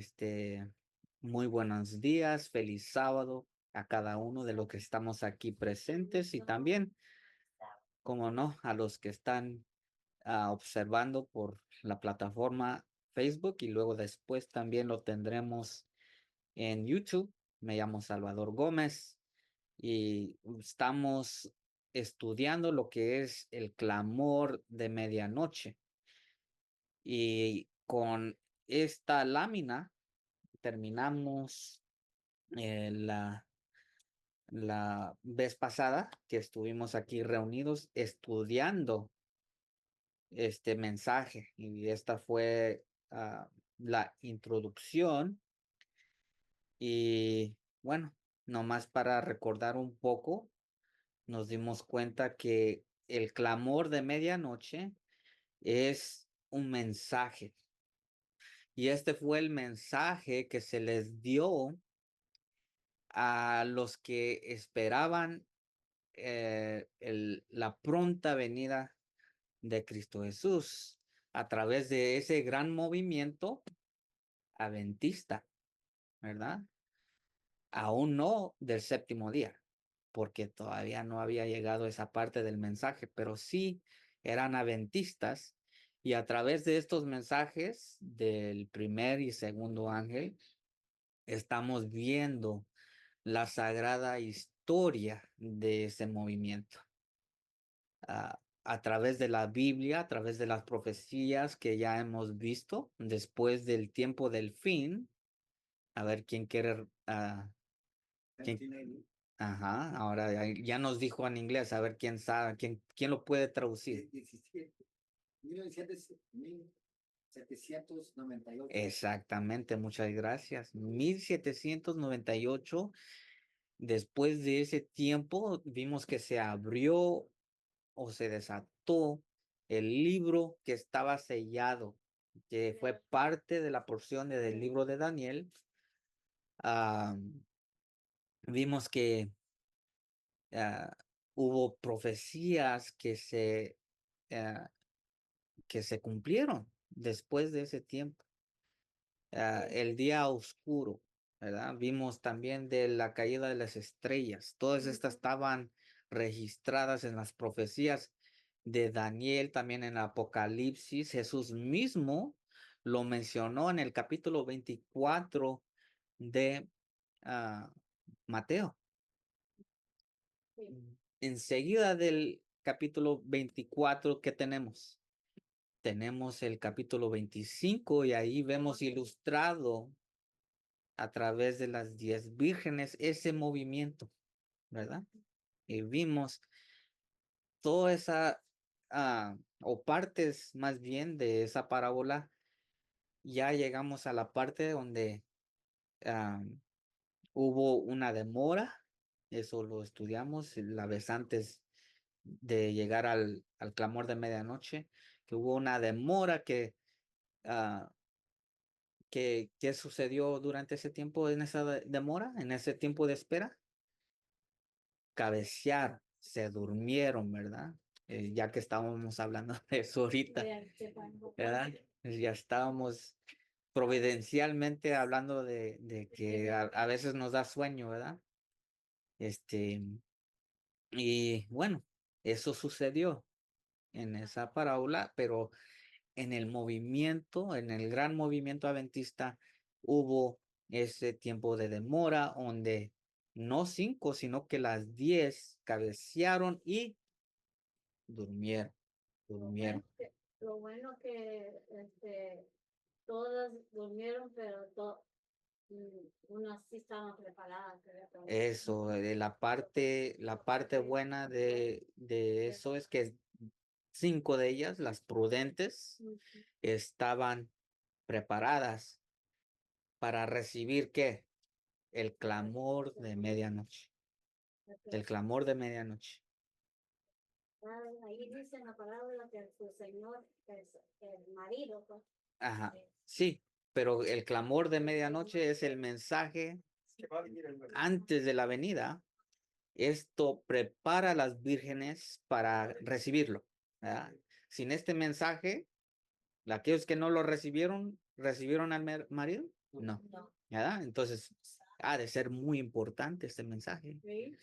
Este, Muy buenos días, feliz sábado a cada uno de los que estamos aquí presentes y también, como no, a los que están observando por la plataforma Facebook y luego después también lo tendremos en YouTube. Me llamo Salvador Gómez y estamos estudiando lo que es el clamor de medianoche. Y con esta lámina terminamos la vez pasada que estuvimos aquí reunidos estudiando este mensaje, y esta fue la introducción. Y bueno, nomás para recordar un poco, nos dimos cuenta que el clamor de medianoche es un mensaje, y este fue el mensaje que se les dio a los que esperaban la pronta venida de Cristo Jesús a través de ese gran movimiento adventista, ¿verdad? Aún no del séptimo día, porque todavía no había llegado esa parte del mensaje, pero sí eran adventistas, y a través de estos mensajes del primer y segundo ángel estamos viendo la sagrada historia de ese movimiento. A través de la Biblia, a través de las profecías que ya hemos visto, después del tiempo del fin. A ver quién quiere. Ajá, ahora ya nos dijo en inglés, a ver quién sabe, quién lo puede traducir. 1798. Exactamente, muchas gracias. 1798. Después de ese tiempo, vimos que se abrió o se desató el libro que estaba sellado, que fue parte de la porción del libro de Daniel. Vimos que ah, hubo profecías ah, que se cumplieron después de ese tiempo. El día oscuro, ¿verdad? Vimos también de la caída de las estrellas. Todas estas estaban registradas en las profecías de Daniel, también en Apocalipsis. Jesús mismo lo mencionó en el capítulo 24 de Mateo. Enseguida del capítulo 24, ¿qué tenemos? Tenemos el capítulo 25, y ahí vemos ilustrado a través de las 10 vírgenes ese movimiento, ¿verdad? Y vimos toda esa, o partes más bien de esa parábola. Ya llegamos a la parte donde hubo una demora. Eso lo estudiamos la vez antes de llegar al clamor de medianoche, que hubo una demora ¿qué sucedió durante ese tiempo, en esa demora, en ese tiempo de espera? Cabecearon, se durmieron, ¿verdad? Ya que estábamos hablando de eso ahorita, ¿verdad? Ya estábamos providencialmente hablando de que a veces nos da sueño, ¿verdad? Y bueno, eso sucedió en esa parábola, pero en el movimiento, en el gran movimiento adventista, hubo ese tiempo de demora donde no 5, sino que las 10 cabecearon y durmieron. Lo bueno que todas durmieron, pero unas sí estaban preparadas. Eso, la parte buena de eso es que 5 de ellas, las prudentes, estaban preparadas para recibir ¿qué? El clamor de medianoche. El clamor de medianoche. Ahí dice en la palabra que su señor es el marido, pues. Ajá, sí, pero el clamor de medianoche es el mensaje antes de la venida. Esto prepara a las vírgenes para recibirlo, ¿verdad? Sin este mensaje, aquellos que no lo recibieron, ¿recibieron al marido? No, No. ¿verdad? Entonces, ha de ser muy importante este mensaje. Sí.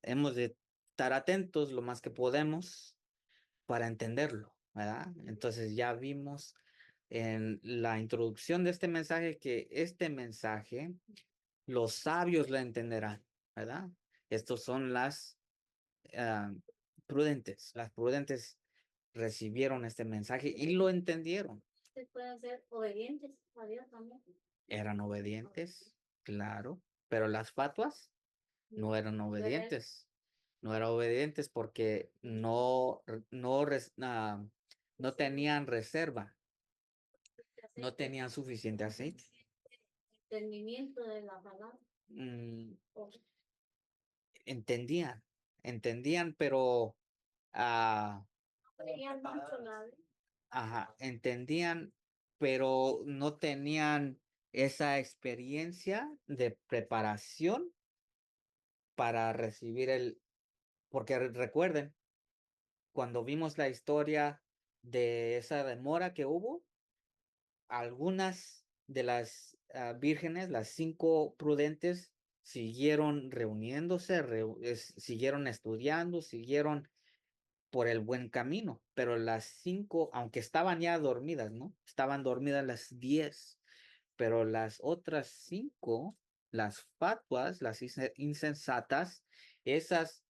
Hemos de estar atentos lo más que podemos para entenderlo, ¿verdad? Entonces ya vimos en la introducción de este mensaje que este mensaje los sabios lo entenderán, ¿verdad? Estos son ah, prudentes. Las prudentes recibieron este mensaje y lo entendieron. Ustedes pueden ser obedientes a Dios también. Eran obedientes, claro, pero las fatuas no eran obedientes. No eran obedientes porque no tenían reserva, no tenían suficiente aceite. Entendimiento de la palabra. Mm, O entendían, pero creían mucho la ajá, entendían, pero no tenían esa experiencia de preparación para recibir porque recuerden, cuando vimos la historia de esa demora que hubo, algunas de las vírgenes, las 5 prudentes, siguieron reuniéndose, siguieron estudiando, siguieron por el buen camino, pero las 5, aunque estaban ya dormidas, ¿no? Estaban dormidas las 10, pero las otras 5, las fatuas, las insensatas, esas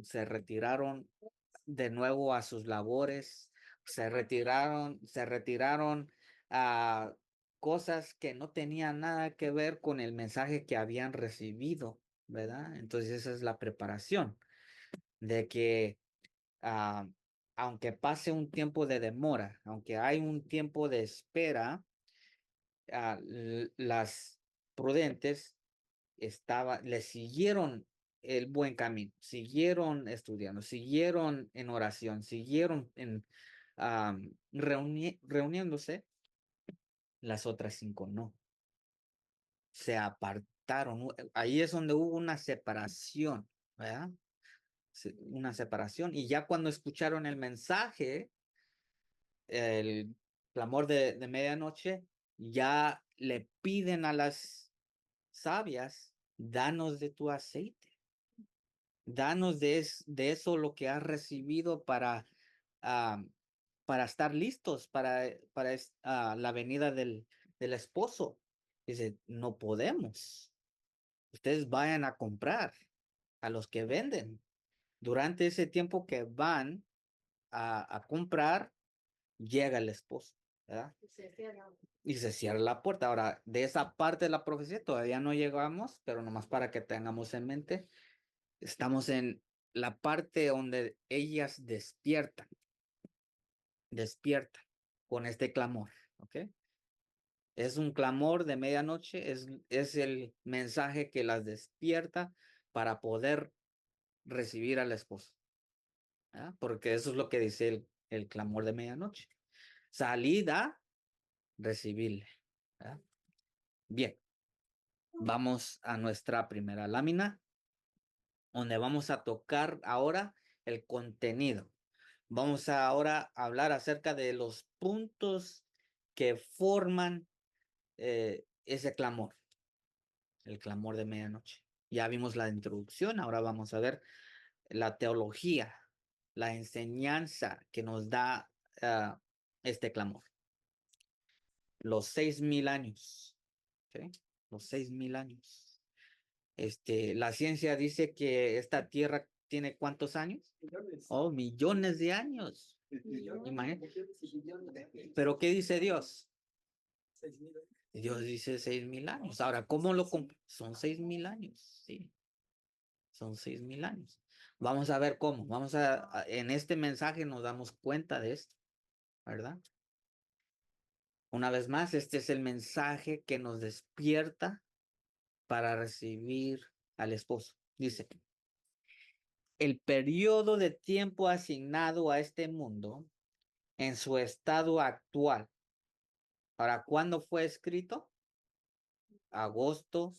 se retiraron de nuevo a sus labores, se retiraron a cosas que no tenían nada que ver con el mensaje que habían recibido, ¿verdad? Entonces esa es la preparación de que ah, aunque pase un tiempo de demora, aunque hay un tiempo de espera, las prudentes le siguieron el buen camino, siguieron estudiando, siguieron en oración, siguieron reuniéndose, las otras 5 no, se apartaron. Ahí es donde hubo una separación, ¿verdad? Una separación. Y ya cuando escucharon el mensaje, el clamor de medianoche, ya le piden a las sabias, danos de tu aceite. Danos de eso lo que has recibido ah, para estar listos para la venida del esposo. Dice, no podemos. Ustedes vayan a comprar a los que venden. Durante ese tiempo que van a comprar, llega el esposo, ¿verdad? Y se cierra la puerta. Ahora, de esa parte de la profecía todavía no llegamos, pero nomás para que tengamos en mente, estamos en la parte donde ellas despiertan con este clamor, ¿ok? Es un clamor de medianoche, es el mensaje que las despierta para poder recibir al esposo, ¿verdad? Porque eso es lo que dice el clamor de medianoche. Salida, recibirle, ¿verdad? Bien, vamos a nuestra primera lámina, donde vamos a tocar ahora el contenido. Vamos ahora a hablar acerca de los puntos que forman ese clamor, el clamor de medianoche. Ya vimos la introducción, ahora vamos a ver la teología, la enseñanza que nos da este clamor. Los 6,000 años, ¿sí? Los 6,000 años. La ciencia dice que esta tierra tiene ¿cuántos años? Oh, millones de años. Imagínate. Pero ¿qué dice Dios? Dios dice 6,000 años. Ahora, ¿cómo son 6,000 años? Sí, son 6,000 años. Vamos a ver cómo. En este mensaje nos damos cuenta de esto, ¿verdad? Una vez más, este es el mensaje que nos despierta para recibir al esposo. Dice, el periodo de tiempo asignado a este mundo en su estado actual. Ahora, ¿cuándo fue escrito? Agosto,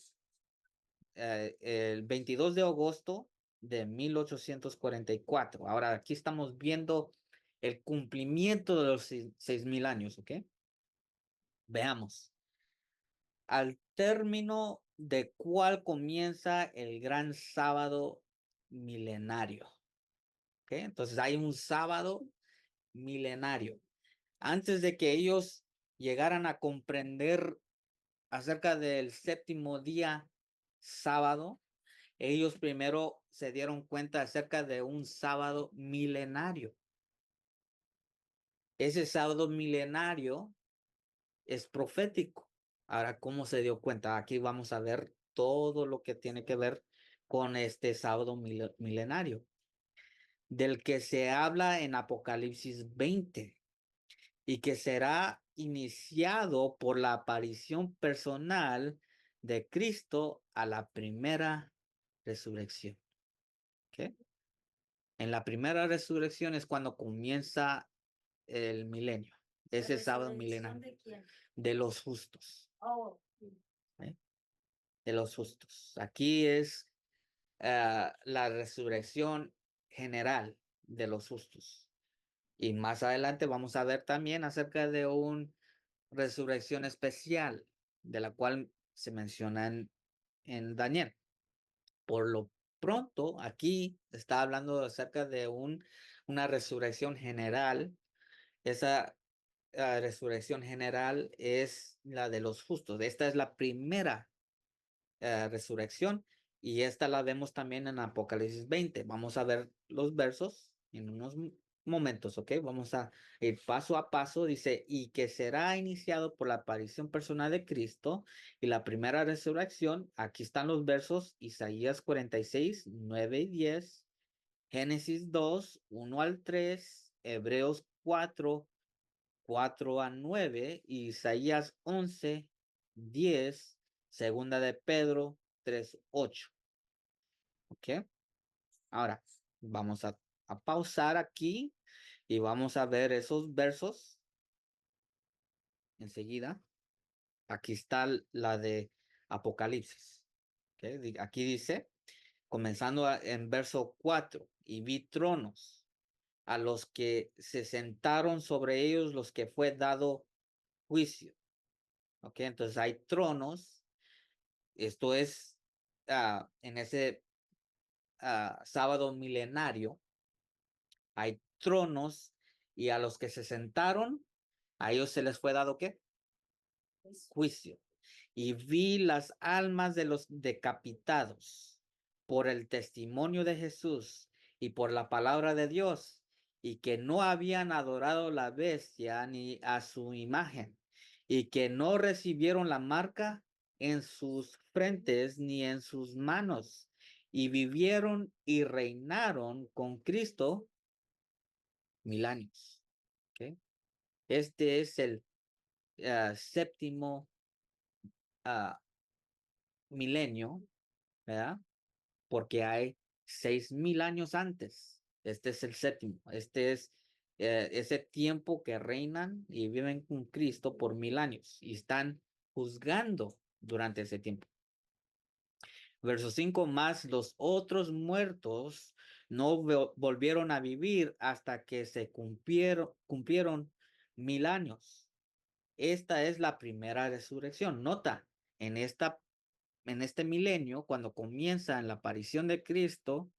el 22 de agosto de 1844. Ahora, aquí estamos viendo el cumplimiento de los 6,000 años, ¿ok? Veamos. al término de cuál comienza el gran sábado milenario. ¿Ok? Entonces hay un sábado milenario. Antes de que ellos llegaran a comprender acerca del séptimo día sábado, ellos primero se dieron cuenta acerca de un sábado milenario. Ese sábado milenario es profético. Ahora, ¿cómo se dio cuenta? Aquí vamos a ver todo lo que tiene que ver con este sábado milenario, del que se habla en Apocalipsis 20 y que será iniciado por la aparición personal de Cristo a la primera resurrección. ¿Ok? En la primera resurrección es cuando comienza el milenio, ese sábado milenario. ¿De quién? De los justos. Oh, ¿Eh? De los justos. Aquí es la resurrección general de los justos. Y más adelante vamos a ver también acerca de una resurrección especial, de la cual se menciona en Daniel. Por lo pronto, aquí está hablando acerca de una resurrección general. Esa resurrección general es la de los justos. Esta es la primera resurrección y esta la vemos también en Apocalipsis 20. Vamos a ver los versos en unos momentos, ¿ok? Vamos a ir paso a paso. Dice, y que será iniciado por la aparición personal de Cristo y la primera resurrección. Aquí están los versos, Isaías 46, 9 y 10, Génesis 2, 1 al 3, Hebreos 4, 4 a 9, Isaías 11, 10, segunda de Pedro 3, 8. ¿Ok? Ahora, vamos a pausar aquí y vamos a ver esos versos enseguida. Aquí está la de Apocalipsis. ¿Ok? Aquí dice, comenzando en verso 4, y vi tronos a los que se sentaron sobre ellos, los que fue dado juicio. Ok, entonces hay tronos. Esto es en ese sábado milenario. Hay tronos y a los que se sentaron, a ellos se les fue dado ¿qué? Juicio. Y vi las almas de los decapitados por el testimonio de Jesús y por la palabra de Dios, y que no habían adorado la bestia ni a su imagen, y que no recibieron la marca en sus frentes ni en sus manos, y vivieron y reinaron con Cristo 1000 años. ¿Okay? Este es el séptimo milenio, ¿verdad? Porque hay 6000 años antes. Este es el séptimo. Este es ese tiempo que reinan y viven con Cristo por 1000 años y están juzgando durante ese tiempo. Verso 5, más los otros muertos no volvieron a vivir hasta que se cumplieron 1000 años. Esta es la primera resurrección. Nota, en este milenio, cuando comienza la aparición de Cristo,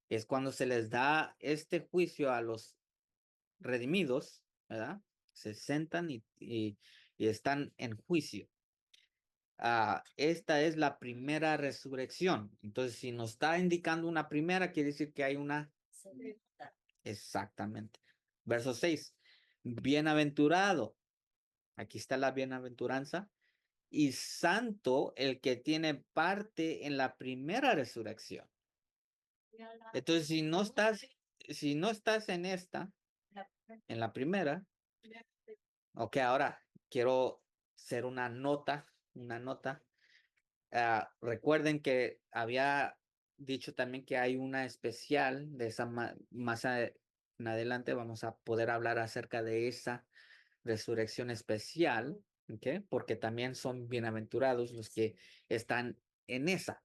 es cuando se les da este juicio a los redimidos, ¿verdad? Se sentan y están en juicio. Esta es la primera resurrección. Entonces, si nos está indicando una primera, quiere decir que hay una. Exactamente. Verso 6. Bienaventurado. Aquí está la bienaventuranza. Y santo el que tiene parte en la primera resurrección. Entonces, si no estás en esta, en la primera, ok, ahora quiero hacer una nota. Recuerden que había dicho también que hay una especial de esa más en adelante vamos a poder hablar acerca de esa resurrección especial, ¿ok? Porque también son bienaventurados los que están en esa.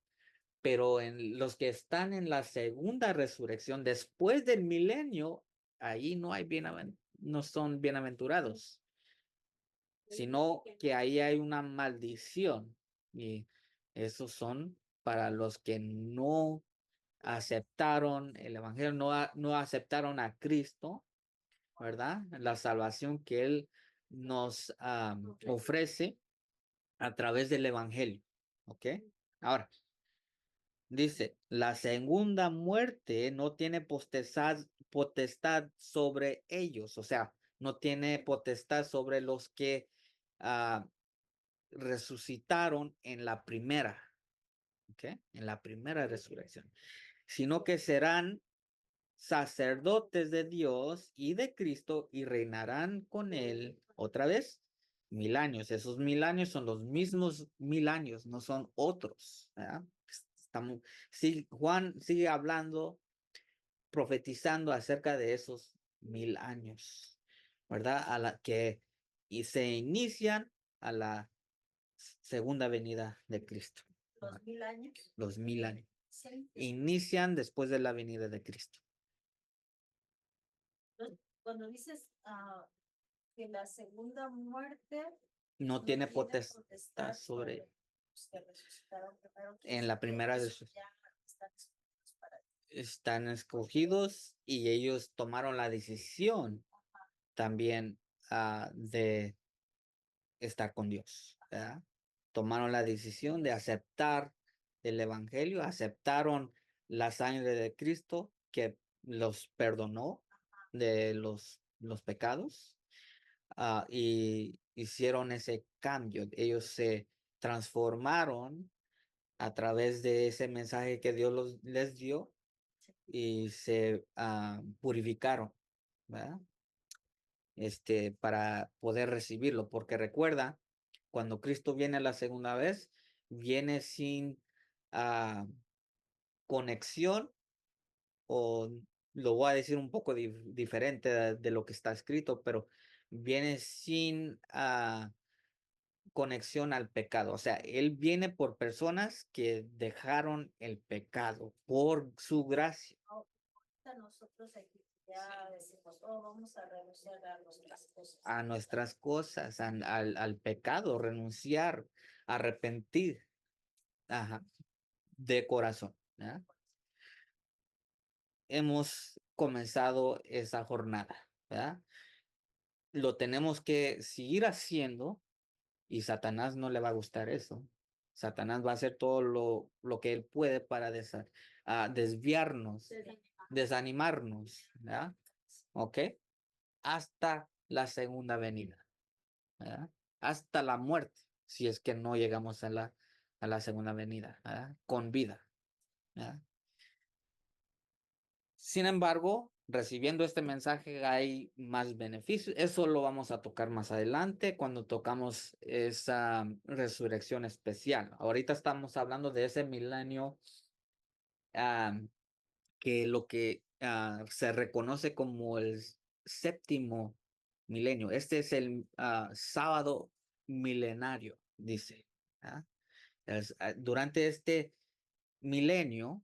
Pero en los que están en la segunda resurrección después del milenio, ahí no hay no son bienaventurados. sino que ahí hay una maldición. Y esos son para los que no aceptaron el evangelio, no aceptaron a Cristo, ¿verdad? La salvación que Él nos ofrece a través del evangelio. ¿Ok? Ahora, dice, la segunda muerte no tiene potestad sobre ellos, o sea, no tiene potestad sobre los que resucitaron en la primera, ¿ok? En la primera resurrección, sino que serán sacerdotes de Dios y de Cristo y reinarán con él otra vez 1000 años. Esos 1000 años son los mismos 1000 años, no son otros, ¿verdad? Estamos, sí, Juan sigue hablando, profetizando acerca de esos 1000 años, ¿verdad? A la que y se inician a la segunda venida de Cristo. Los 1000 años. Los 1000 años. Sí. Inician después de la venida de Cristo. Cuando dices que la segunda muerte No tiene potestad sobre los que resucitaron primero, en la primera de sus ya están escogidos para están escogidos y ellos tomaron la decisión también de estar con Dios, ¿verdad? Tomaron la decisión de aceptar el evangelio, aceptaron la sangre de Cristo que los perdonó de los pecados y hicieron ese cambio. Ellos se transformaron a través de ese mensaje que Dios les dio y se purificaron, ¿verdad? Para poder recibirlo, porque recuerda, cuando Cristo viene la segunda vez, viene sin conexión, o lo voy a decir un poco diferente de lo que está escrito, pero viene sin conexión al pecado. O sea, Él viene por personas que dejaron el pecado por su gracia. nosotros aquí ya decimos, oh, vamos a renunciar a nuestras cosas. A nuestras cosas, al pecado, renunciar, arrepentir, ajá, de corazón, ¿verdad? Hemos comenzado esa jornada, ¿verdad? Lo tenemos que seguir haciendo y Satanás no le va a gustar eso. Satanás va a hacer todo lo que él puede para desviarnos, desanimarnos, ¿verdad? ¿Ok? Hasta la segunda venida, ¿verdad? Hasta la muerte, si es que no llegamos a la segunda venida, ¿verdad? Con vida, ¿verdad? Sin embargo, recibiendo este mensaje hay más beneficios. Eso lo vamos a tocar más adelante cuando tocamos esa resurrección especial. Ahorita estamos hablando de ese milenio que lo que se reconoce como el séptimo milenio. Este es el sábado milenario, dice. Durante este milenio,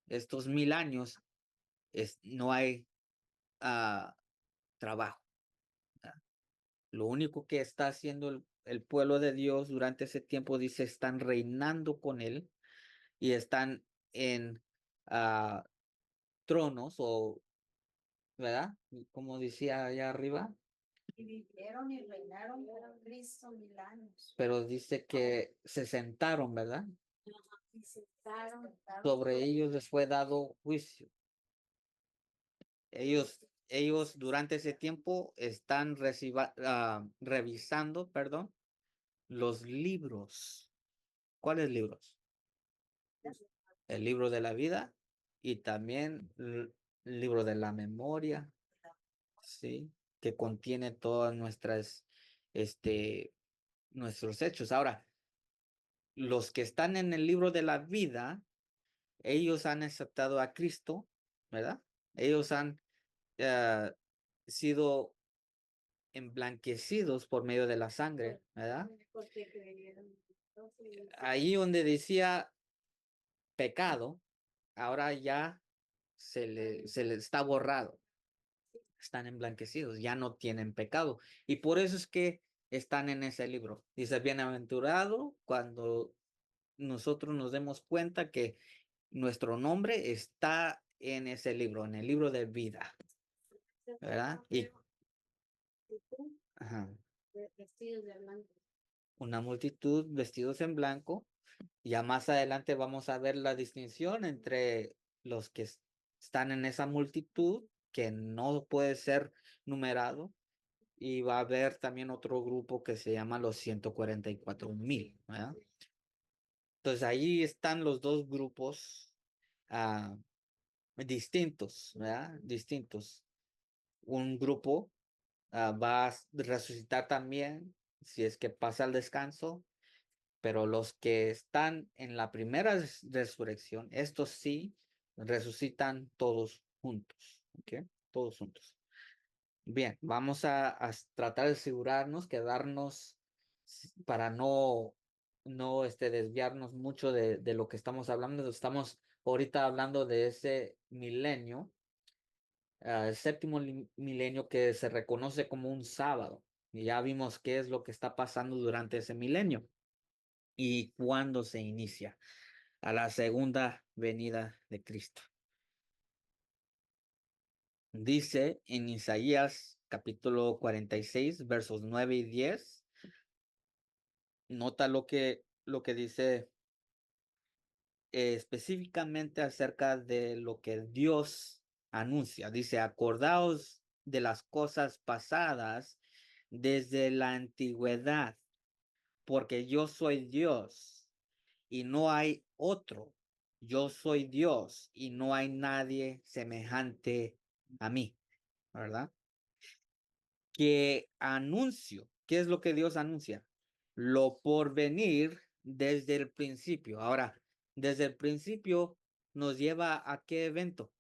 estos 1000 años, no hay trabajo. Lo único que está haciendo el pueblo de Dios durante ese tiempo, dice, están reinando con él y están en tronos o, ¿verdad? Como decía allá arriba. Y vivieron y reinaron con Cristo 1000 años. Pero dice que se sentaron, ¿verdad? Y sentaron Sobre ellos les fue dado juicio. Ellos durante ese tiempo están revisando, perdón, los libros. ¿Cuáles libros? El libro de la vida y también el libro de la memoria, ¿sí? Que contiene todas nuestros hechos. Ahora, los que están en el libro de la vida, ellos han aceptado a Cristo, ¿verdad? Ellos han sido emblanquecidos por medio de la sangre, ¿verdad? Ahí donde decía pecado, ahora ya se le está borrado. Están emblanquecidos, ya no tienen pecado. Y por eso es que están en ese libro. Dice, bienaventurado cuando nosotros nos demos cuenta que nuestro nombre está en ese libro, en el libro de vida, ¿verdad? Y ajá, vestidos de blanco. una multitud vestidos en blanco. Ya más adelante vamos a ver la distinción entre los que están en esa multitud, que no puede ser numerado, y va a haber también otro grupo que se llama los 144,000, ¿verdad? Entonces ahí están los dos grupos distintos, ¿verdad? Distintos. Un grupo va a resucitar también si es que pasa el descanso, pero los que están en la primera resurrección, estos sí resucitan todos juntos, ¿ok? Todos juntos. Bien, vamos a tratar de asegurarnos, quedarnos para no desviarnos mucho de lo que estamos hablando. Estamos ahorita hablando de ese milenio, el séptimo milenio que se reconoce como un sábado. Y ya vimos qué es lo que está pasando durante ese milenio y cuándo se inicia a la segunda venida de Cristo. Dice en Isaías capítulo 46, versos 9 y 10. Nota lo que dice específicamente acerca de lo que Dios anuncia. Dice, acordaos de las cosas pasadas desde la antigüedad, porque yo soy Dios y no hay otro. Yo soy Dios y no hay nadie semejante a mí, ¿verdad? Que anuncio. ¿Qué es lo que Dios anuncia? Lo por venir desde el principio. Ahora, desde el principio nos lleva a qué evento?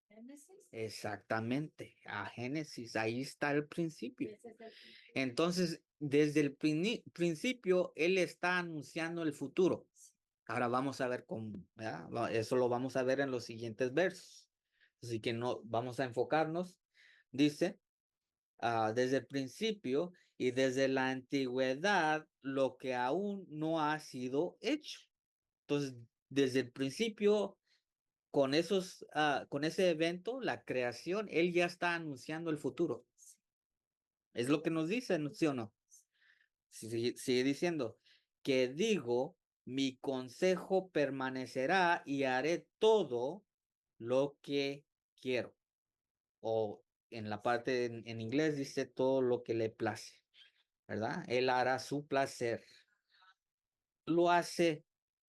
Génesis. Exactamente, a Génesis. Ahí está el principio. Ese es el Entonces, desde el principio, Él está anunciando el futuro. Ahora vamos a ver cómo, ¿verdad? Eso lo vamos a ver en los siguientes versos. Así que no vamos a enfocarnos. Dice, desde el principio y desde la antigüedad, lo que aún no ha sido hecho. Entonces, desde el principio, con con ese evento, la creación, Él ya está anunciando el futuro. Es lo que nos dice, ¿sí o no? Sigue diciendo que digo, mi consejo permanecerá y haré todo lo que quiero. O en la parte en inglés dice todo lo que le place, ¿verdad? Él hará su placer. Lo hace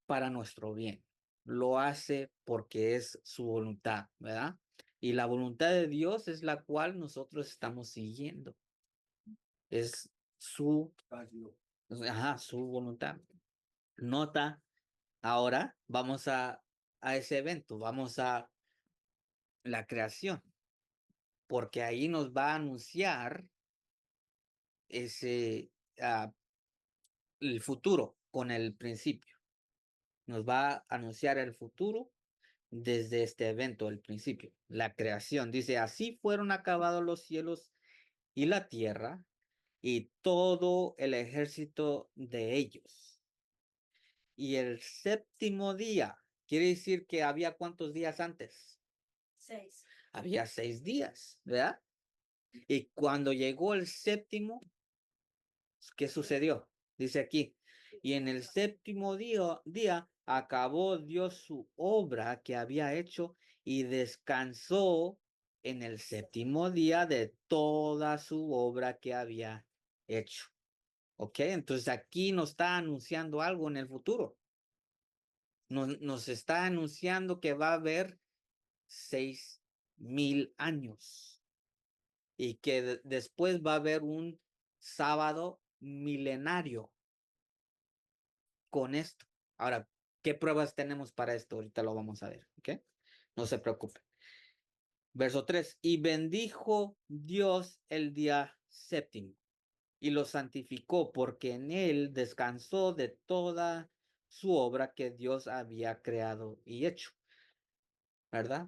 para nuestro bien. Lo hace porque es su voluntad, ¿verdad? Y la voluntad de Dios es la cual nosotros estamos siguiendo. Es su voluntad. Nota, ahora vamos a ese evento, vamos a la creación, porque ahí nos va a anunciar ese, el futuro con el principio. Nos va a anunciar el futuro desde este evento, el principio, la creación. Dice, así fueron acabados los cielos y la tierra y todo el ejército de ellos. Y el séptimo día, quiere decir que había ¿cuántos días antes? 6. Había 6 días, ¿verdad? Y cuando llegó el séptimo, ¿qué sucedió? Dice aquí, y en el séptimo día acabó Dios su obra que había hecho y descansó en el séptimo día de toda su obra que había hecho. ¿Ok? Entonces aquí nos está anunciando algo en el futuro. Nos está anunciando que va a haber 6,000 años y que después va a haber un sábado milenario con esto. Ahora, ¿qué pruebas tenemos para esto? Ahorita lo vamos a ver, ¿ok? No se preocupe. Verso 3. Y bendijo Dios el día séptimo y lo santificó porque en él descansó de toda su obra que Dios había creado y hecho, ¿verdad?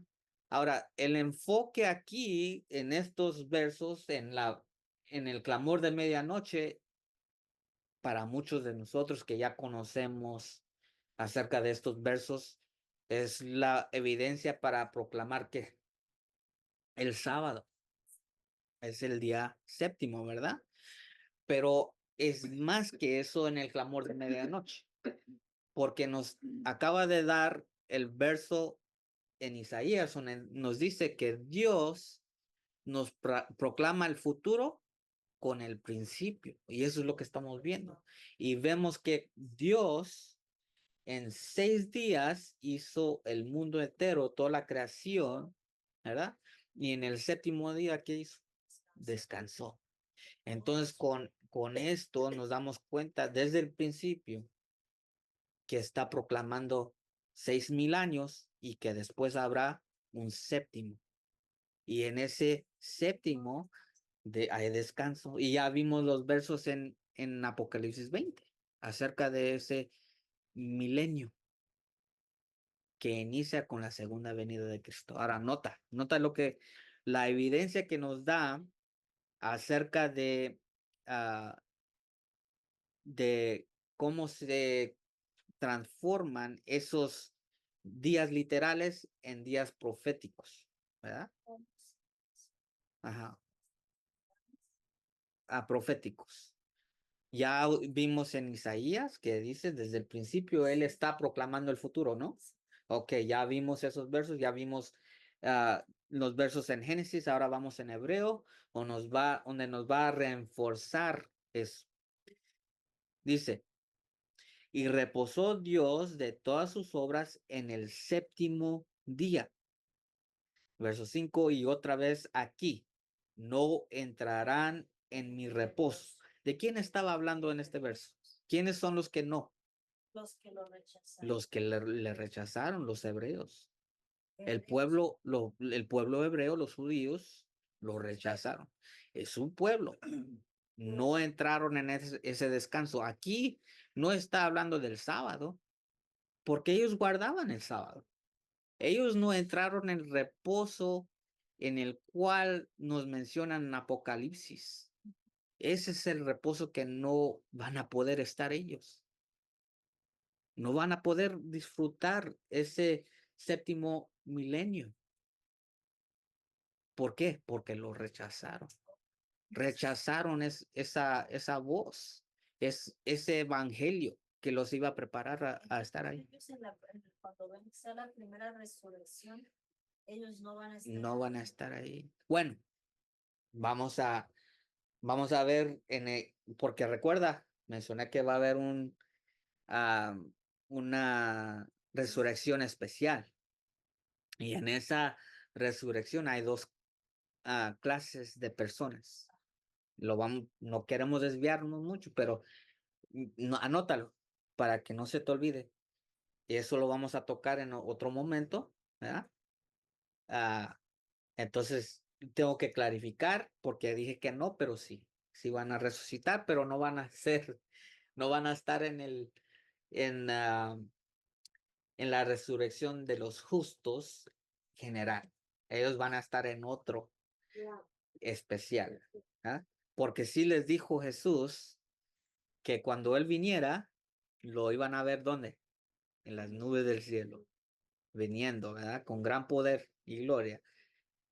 Ahora, el enfoque aquí en estos versos, en el clamor de medianoche, para muchos de nosotros que ya conocemos acerca de estos versos, es la evidencia para proclamar que el sábado es el día séptimo, ¿verdad? Pero es más que eso en el clamor de medianoche, porque nos acaba de dar el verso en Isaías, donde nos dice que Dios nos proclama el futuro con el principio, y eso es lo que estamos viendo. Y vemos que Dios en 6 días hizo el mundo entero, toda la creación, ¿verdad? Y en el séptimo día, ¿qué hizo? Descansó. Entonces, con esto nos damos cuenta desde el principio que está proclamando 6,000 años y que después habrá un séptimo. Y en ese séptimo hay descanso. Y ya vimos los versos en Apocalipsis 20 acerca de ese milenio que inicia con la segunda venida de Cristo. Ahora, nota la evidencia que nos da acerca de cómo se transforman esos días literales en días proféticos, ¿verdad? Ajá, proféticos. Ya vimos en Isaías que dice desde el principio él está proclamando el futuro, ¿no? Ok, ya vimos esos versos, ya vimos los versos en Génesis, ahora vamos en Hebreo, donde nos va a reforzar eso. Dice, y reposó Dios de todas sus obras en el séptimo día. Verso 5, y otra vez aquí, no entrarán en mi reposo. ¿De quién estaba hablando en este verso? ¿Quiénes son los que no? Los que lo rechazaron. Los que le rechazaron, los hebreos. El pueblo hebreo, los judíos, lo rechazaron. Es un pueblo. No entraron en ese descanso. Aquí no está hablando del sábado, porque ellos guardaban el sábado. Ellos no entraron en el reposo en el cual nos mencionan en Apocalipsis. Ese es el reposo que no van a poder estar ellos. No van a poder disfrutar ese séptimo milenio. ¿Por qué? Porque lo rechazaron. Rechazaron esa voz, ese evangelio que los iba a preparar a estar ahí. Cuando ven que sea la primera resurrección, ellos no van a estar. No van a estar ahí. Bueno, vamos a ver porque recuerda, mencioné que va a haber una resurrección especial. Y en esa resurrección hay dos clases de personas. No queremos desviarnos mucho, pero anótalo para que no se te olvide. Y eso lo vamos a tocar en otro momento, ¿verdad? Entonces, tengo que clarificar porque dije que no, pero sí van a resucitar, pero no van a estar en, en la resurrección de los justos general. Ellos van a estar en otro especial, ¿ah? Porque sí les dijo Jesús que cuando él viniera, lo iban a ver ¿dónde? En las nubes del cielo, viniendo, ¿verdad? Con gran poder y gloria.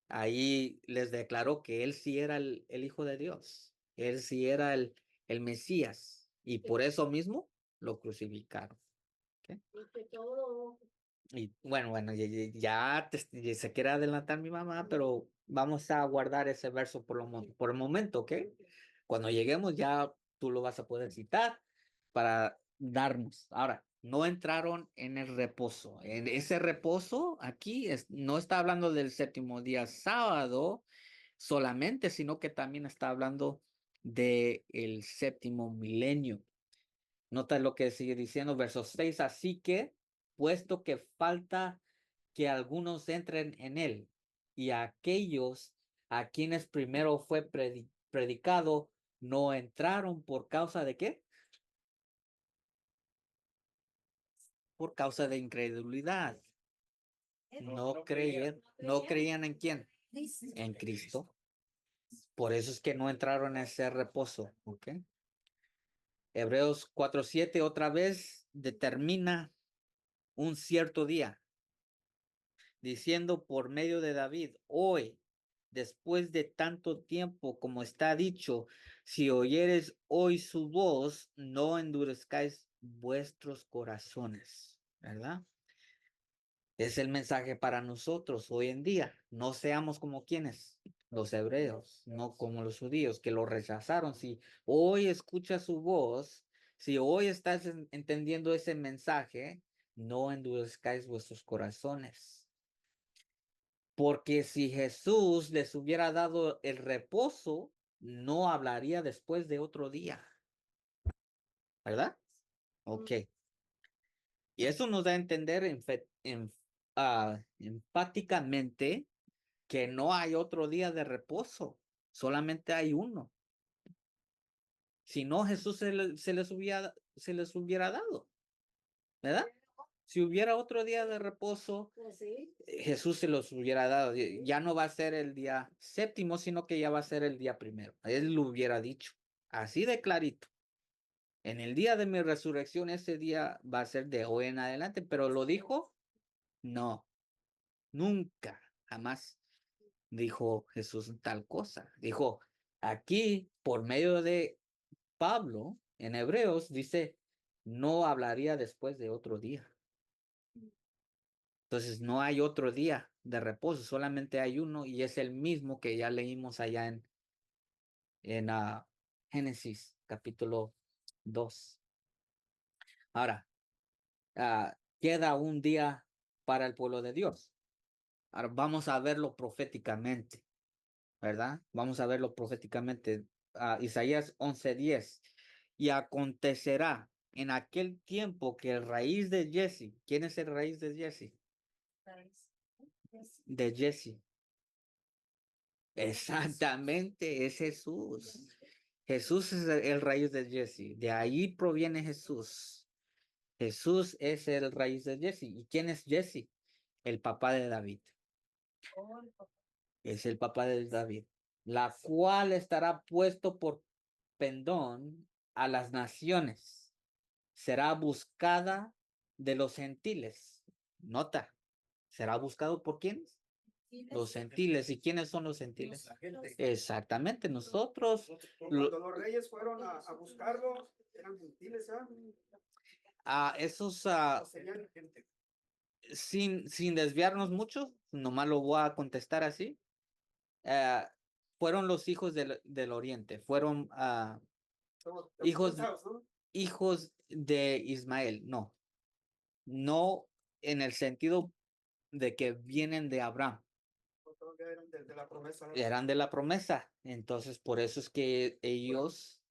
Ahí les declaró que él sí era el Hijo de Dios, él sí era el Mesías, y por eso mismo lo crucificaron. ¿Okay? Y bueno, ya se quiere adelantar mi mamá, pero vamos a guardar ese verso por el momento, ¿ok? Cuando lleguemos ya tú lo vas a poder citar para darnos. Ahora, no entraron en el reposo. En ese reposo aquí no está hablando del séptimo día sábado solamente, sino que también está hablando del séptimo milenio. Nota lo que sigue diciendo, verso 6, así que, puesto que falta que algunos entren en él, y aquellos a quienes primero fue predicado, no entraron por causa de ¿qué? Por causa de incredulidad. No creían en quién, en Cristo. Por eso es que no entraron en ese reposo, ¿ok? Hebreos 4:7 otra vez determina un cierto día, diciendo por medio de David, hoy, después de tanto tiempo, como está dicho, si oyeres hoy su voz, no endurezcáis vuestros corazones, ¿verdad? Es el mensaje para nosotros hoy en día. No seamos como quienes, los hebreos, no como los judíos que lo rechazaron. Si hoy escuchas su voz, si hoy estás entendiendo ese mensaje, no endurezcáis vuestros corazones. Porque si Jesús les hubiera dado el reposo, no hablaría después de otro día, ¿verdad? Ok. Y eso nos da a entender enfáticamente que no hay otro día de reposo, solamente hay uno. Si no, Jesús se les hubiera dado, ¿verdad? Si hubiera otro día de reposo, Pues sí. Jesús se los hubiera dado. Ya no va a ser el día séptimo, sino que ya va a ser el día primero. Él lo hubiera dicho, así de clarito. En el día de mi resurrección, ese día va a ser de hoy en adelante, pero lo dijo, no, nunca, jamás dijo Jesús tal cosa. Dijo, aquí, por medio de Pablo, en Hebreos, dice, no hablaría después de otro día. Entonces, no hay otro día de reposo, solamente hay uno y es el mismo que ya leímos allá en Génesis, capítulo 2. Ahora, queda un día para el pueblo de Dios. Ahora vamos a verlo proféticamente, ¿verdad? Vamos a verlo proféticamente. Isaías 11:10. Y acontecerá en aquel tiempo que el raíz de Jesse, ¿quién es el raíz de Jesse? De Jesse. Exactamente, es Jesús. Jesús es el raíz de Jesse. De ahí proviene Jesús. Jesús es el raíz de Jesse. ¿Y quién es Jesse? El papá de David. Es el papá de David. La cual estará puesto por pendón a las naciones. Será buscada de los gentiles. Nota, ¿será buscado por quiénes? Los gentiles. ¿Y quiénes son los gentiles? Exactamente, nosotros. Cuando los reyes fueron a buscarlo, eran gentiles, Esos, o serían gente. sin desviarnos mucho, nomás lo voy a contestar así. Fueron los hijos del oriente, fueron Somos hijos, pensados, ¿no? hijos de Ismael, no en el sentido de que vienen de Abraham, Otros ya eran de la promesa, ¿no? eran de la promesa. Entonces, por eso es que ellos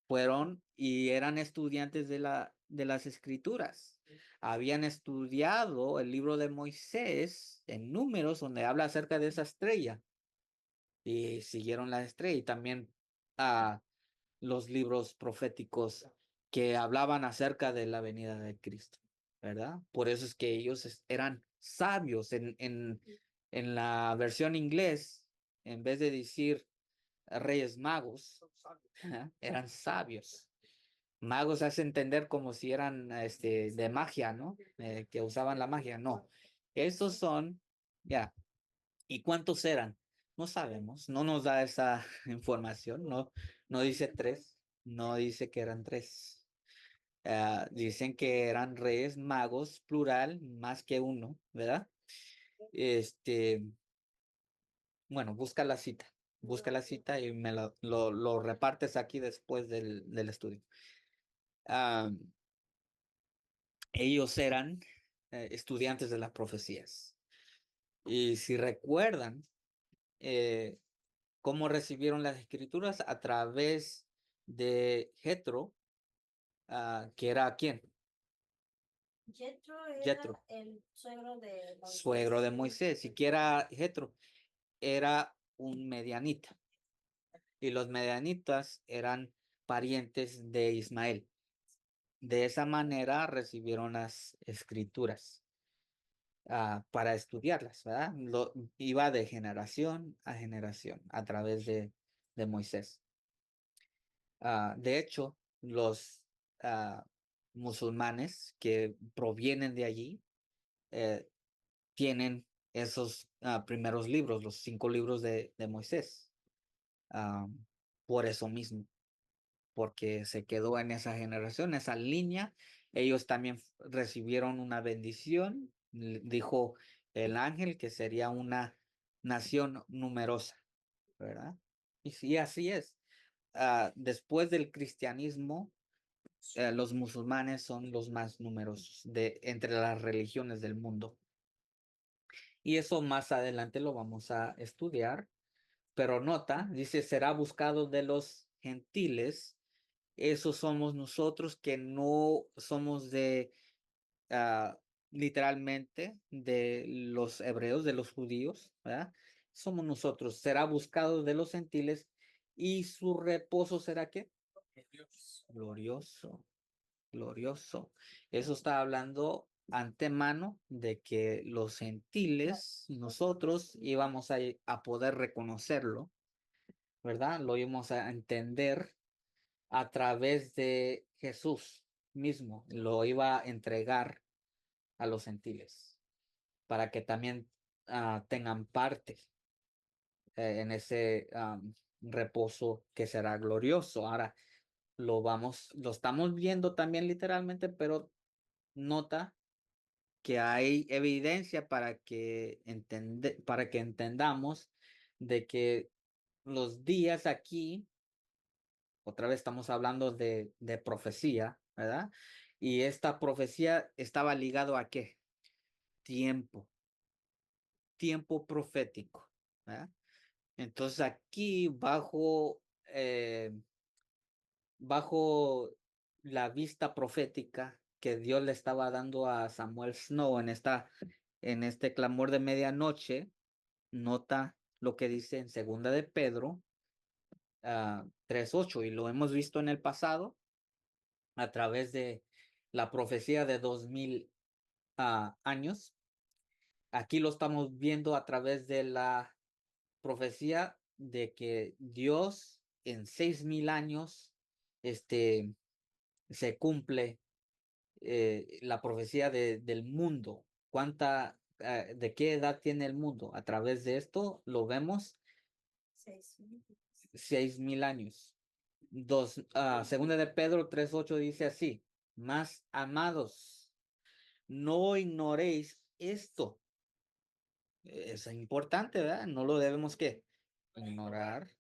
fueron y eran estudiantes de las escrituras. Habían estudiado el libro de Moisés en Números, donde habla acerca de esa estrella, y siguieron la estrella. Y también los libros proféticos que hablaban acerca de la venida de Cristo, ¿verdad? Por eso es que ellos eran sabios. En la versión inglés, en vez de decir reyes magos, eran sabios. Magos hace entender como si eran de magia, ¿no? Que usaban la magia. No, esos son, ya. ¿Y cuántos eran? No sabemos, no nos da esa información, no dice tres, no dice que eran tres. Dicen que eran reyes magos, plural, más que uno, ¿verdad? Bueno, busca la cita y me lo repartes aquí después del estudio. Ellos eran estudiantes de las profecías. Y si recuerdan, cómo recibieron las escrituras a través de Jetro, que era quién? Jethro era Jetro, el suegro de Moisés. suegro de Moisés. Y que era Jetro, era un medianita. Y los medianitas eran parientes de Ismael. De esa manera recibieron las escrituras para estudiarlas, ¿verdad? Iba de generación a generación a través de Moisés. De hecho, los musulmanes que provienen de allí tienen esos primeros libros, los 5 libros de Moisés. Por eso mismo, porque se quedó en esa generación, esa línea. Ellos también recibieron una bendición, dijo el ángel, que sería una nación numerosa, ¿verdad? Y sí, así es. Después del cristianismo, los musulmanes son los más numerosos entre las religiones del mundo. Y eso más adelante lo vamos a estudiar. Pero nota, dice, será buscado de los gentiles. Esos somos nosotros que no somos literalmente de los hebreos, de los judíos, ¿verdad? Somos nosotros. Será buscado de los gentiles y su reposo será ¿qué? Glorioso, glorioso. Eso está hablando antemano de que los gentiles, nosotros íbamos a poder reconocerlo, ¿verdad? Lo íbamos a entender a través de Jesús mismo. Lo iba a entregar a los gentiles para que también tengan parte en ese reposo que será glorioso. Ahora lo estamos viendo también literalmente, pero nota que hay evidencia para que entendamos de que los días aquí, otra vez estamos hablando de profecía, ¿verdad? Y esta profecía estaba ligado a ¿qué? Tiempo profético, ¿verdad? Entonces aquí bajo la vista profética que Dios le estaba dando a Samuel Snow en este clamor de medianoche, nota lo que dice en segunda de Pedro 3:8, y lo hemos visto en el pasado a través de la profecía de 2000 años. Aquí lo estamos viendo a través de la profecía de que Dios en 6000 años se cumple la profecía del mundo. ¿De qué edad tiene el mundo? A través de esto lo vemos 6000 años. Segunda de Pedro 3:8 dice así: más amados, no ignoréis esto. Es importante, ¿verdad? No lo debemos que ignorar.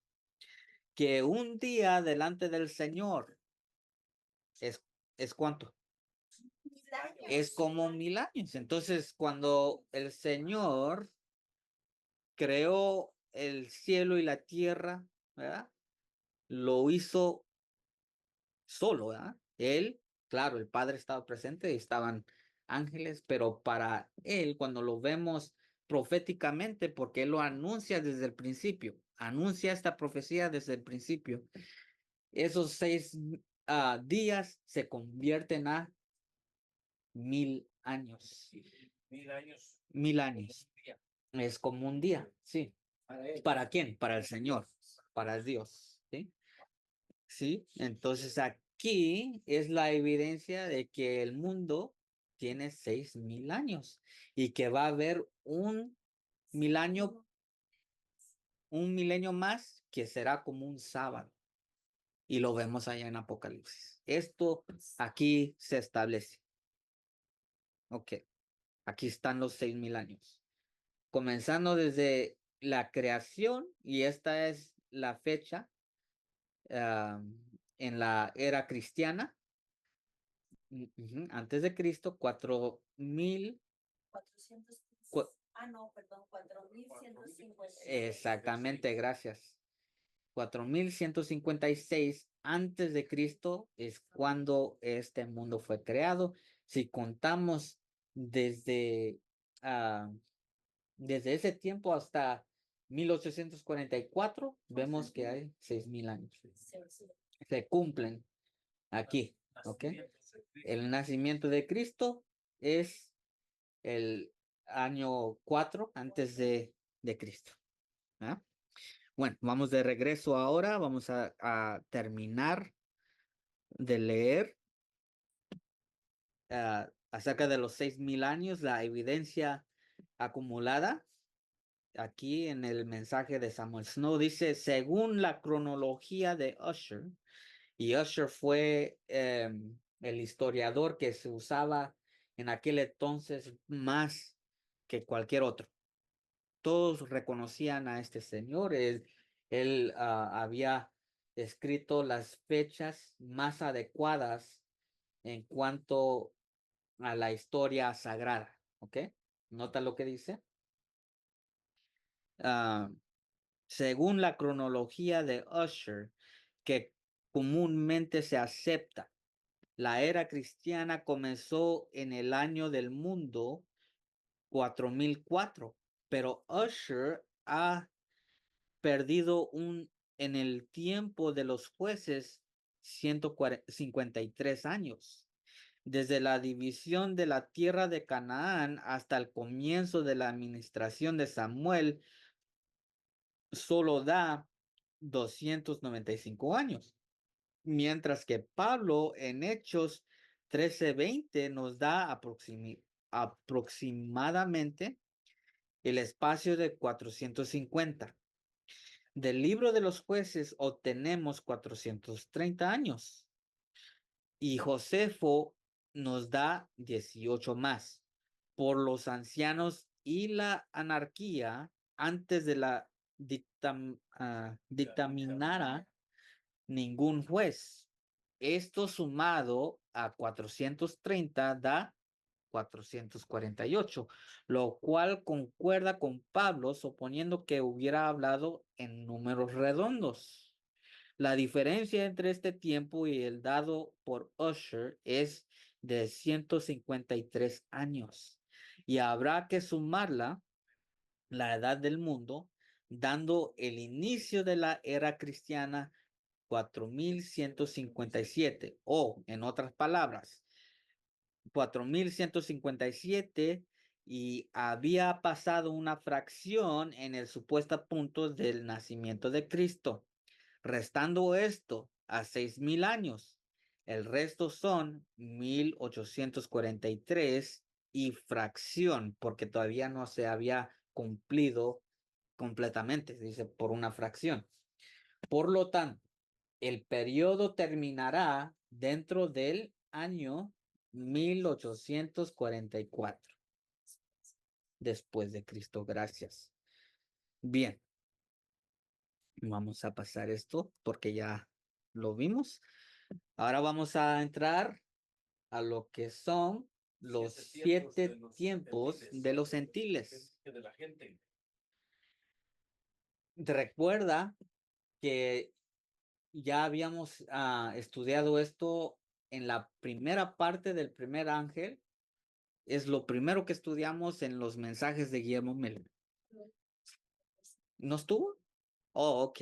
Que un día delante del Señor es ¿cuánto? Es como 1000 años. Entonces, cuando el Señor creó el cielo y la tierra, ¿verdad? Lo hizo solo, ¿verdad? Él, claro, el Padre estaba presente y estaban ángeles, pero para él, cuando lo vemos proféticamente, porque él lo anuncia desde el principio, anuncia esta profecía desde el principio, esos 6 días se convierten a 1000 años. 1000 años. Es como un día, sí. ¿Para quién? Para el Señor, para Dios, ¿sí? Sí, entonces aquí es la evidencia de que el mundo tiene 6000 años y que va a haber un milenio más que será como un sábado. Y lo vemos allá en Apocalipsis. Esto aquí se establece. Ok, aquí están los 6000 años. Comenzando desde la creación, y esta es la fecha en la era cristiana, antes de Cristo, 4000. 4156. Exactamente, gracias. 4156 antes de Cristo es cuando este mundo fue creado. Si contamos desde, desde ese tiempo hasta 1844, vemos que hay 6000 años. Se cumplen aquí, ¿ok? El nacimiento de Cristo es el año 4 antes de Cristo. ¿Ah? Bueno, vamos de regreso ahora. Vamos a terminar de leer acerca de los 6,000 años, la evidencia acumulada aquí en el mensaje de Samuel Snow dice, según la cronología de Ussher, y Ussher fue el historiador que se usaba en aquel entonces más que cualquier otro. Todos reconocían a este señor. Él había escrito las fechas más adecuadas en cuanto a la historia sagrada. ¿Ok? ¿Nota lo que dice? Según la cronología de Ussher, que comúnmente se acepta, la era cristiana comenzó en el año del mundo 4004, pero Ussher ha perdido en el tiempo de los jueces 153 años. Desde la división de la tierra de Canaán hasta el comienzo de la administración de Samuel, solo da 295 años. Mientras que Pablo en Hechos 13:20 nos da aproximadamente el espacio de 450. Del libro de los jueces obtenemos 430 años y Josefo nos da 18 más. Por los ancianos y la anarquía antes de la dictaminara ningún juez. Esto sumado a 430 da 448, lo cual concuerda con Pablo suponiendo que hubiera hablado en números redondos. La diferencia entre este tiempo y el dado por Ussher es de 153 años y habrá que sumarla la edad del mundo, dando el inicio de la era cristiana 4157, o en otras palabras, 4157 y había pasado una fracción en el supuesto punto del nacimiento de Cristo. Restando esto a 6,000 años, el resto son 1843 y fracción, porque todavía no se había cumplido completamente, dice por una fracción. Por lo tanto, el periodo terminará dentro del año 1844 después de Cristo. Gracias. Bien, vamos a pasar esto porque ya lo vimos. Ahora vamos a entrar a lo que son los 7 tiempos de los gentiles. Recuerda que ya habíamos estudiado esto en la primera parte del primer ángel. Es lo primero que estudiamos en los mensajes de Guillermo Miller. ¿No estuvo? Oh, ok.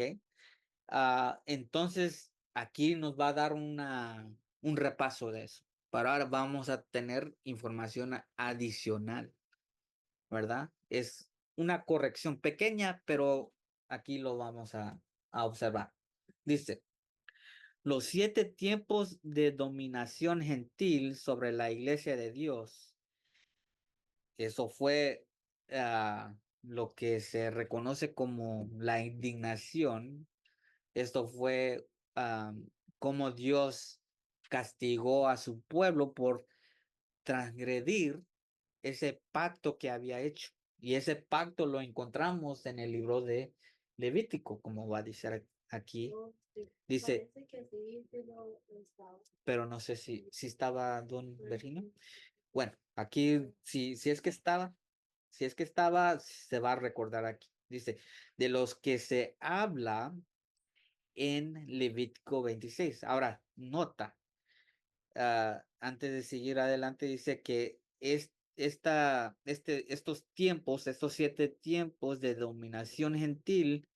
Entonces, aquí nos va a dar un repaso de eso. Pero ahora vamos a tener información adicional, ¿verdad? Es una corrección pequeña, pero aquí lo vamos a observar. Dice, los 7 tiempos de dominación gentil sobre la iglesia de Dios. Eso fue lo que se reconoce como la indignación. Esto fue como Dios castigó a su pueblo por transgredir ese pacto que había hecho. Y ese pacto lo encontramos en el libro de Levítico, como va a decir aquí. Dice, pero no sé si estaba don Bergino. Bueno, aquí si es que estaba, se va a recordar aquí. Dice, de los que se habla en Levítico 26. Ahora, nota, antes de seguir adelante, dice que estos tiempos, estos 7 tiempos de dominación gentil,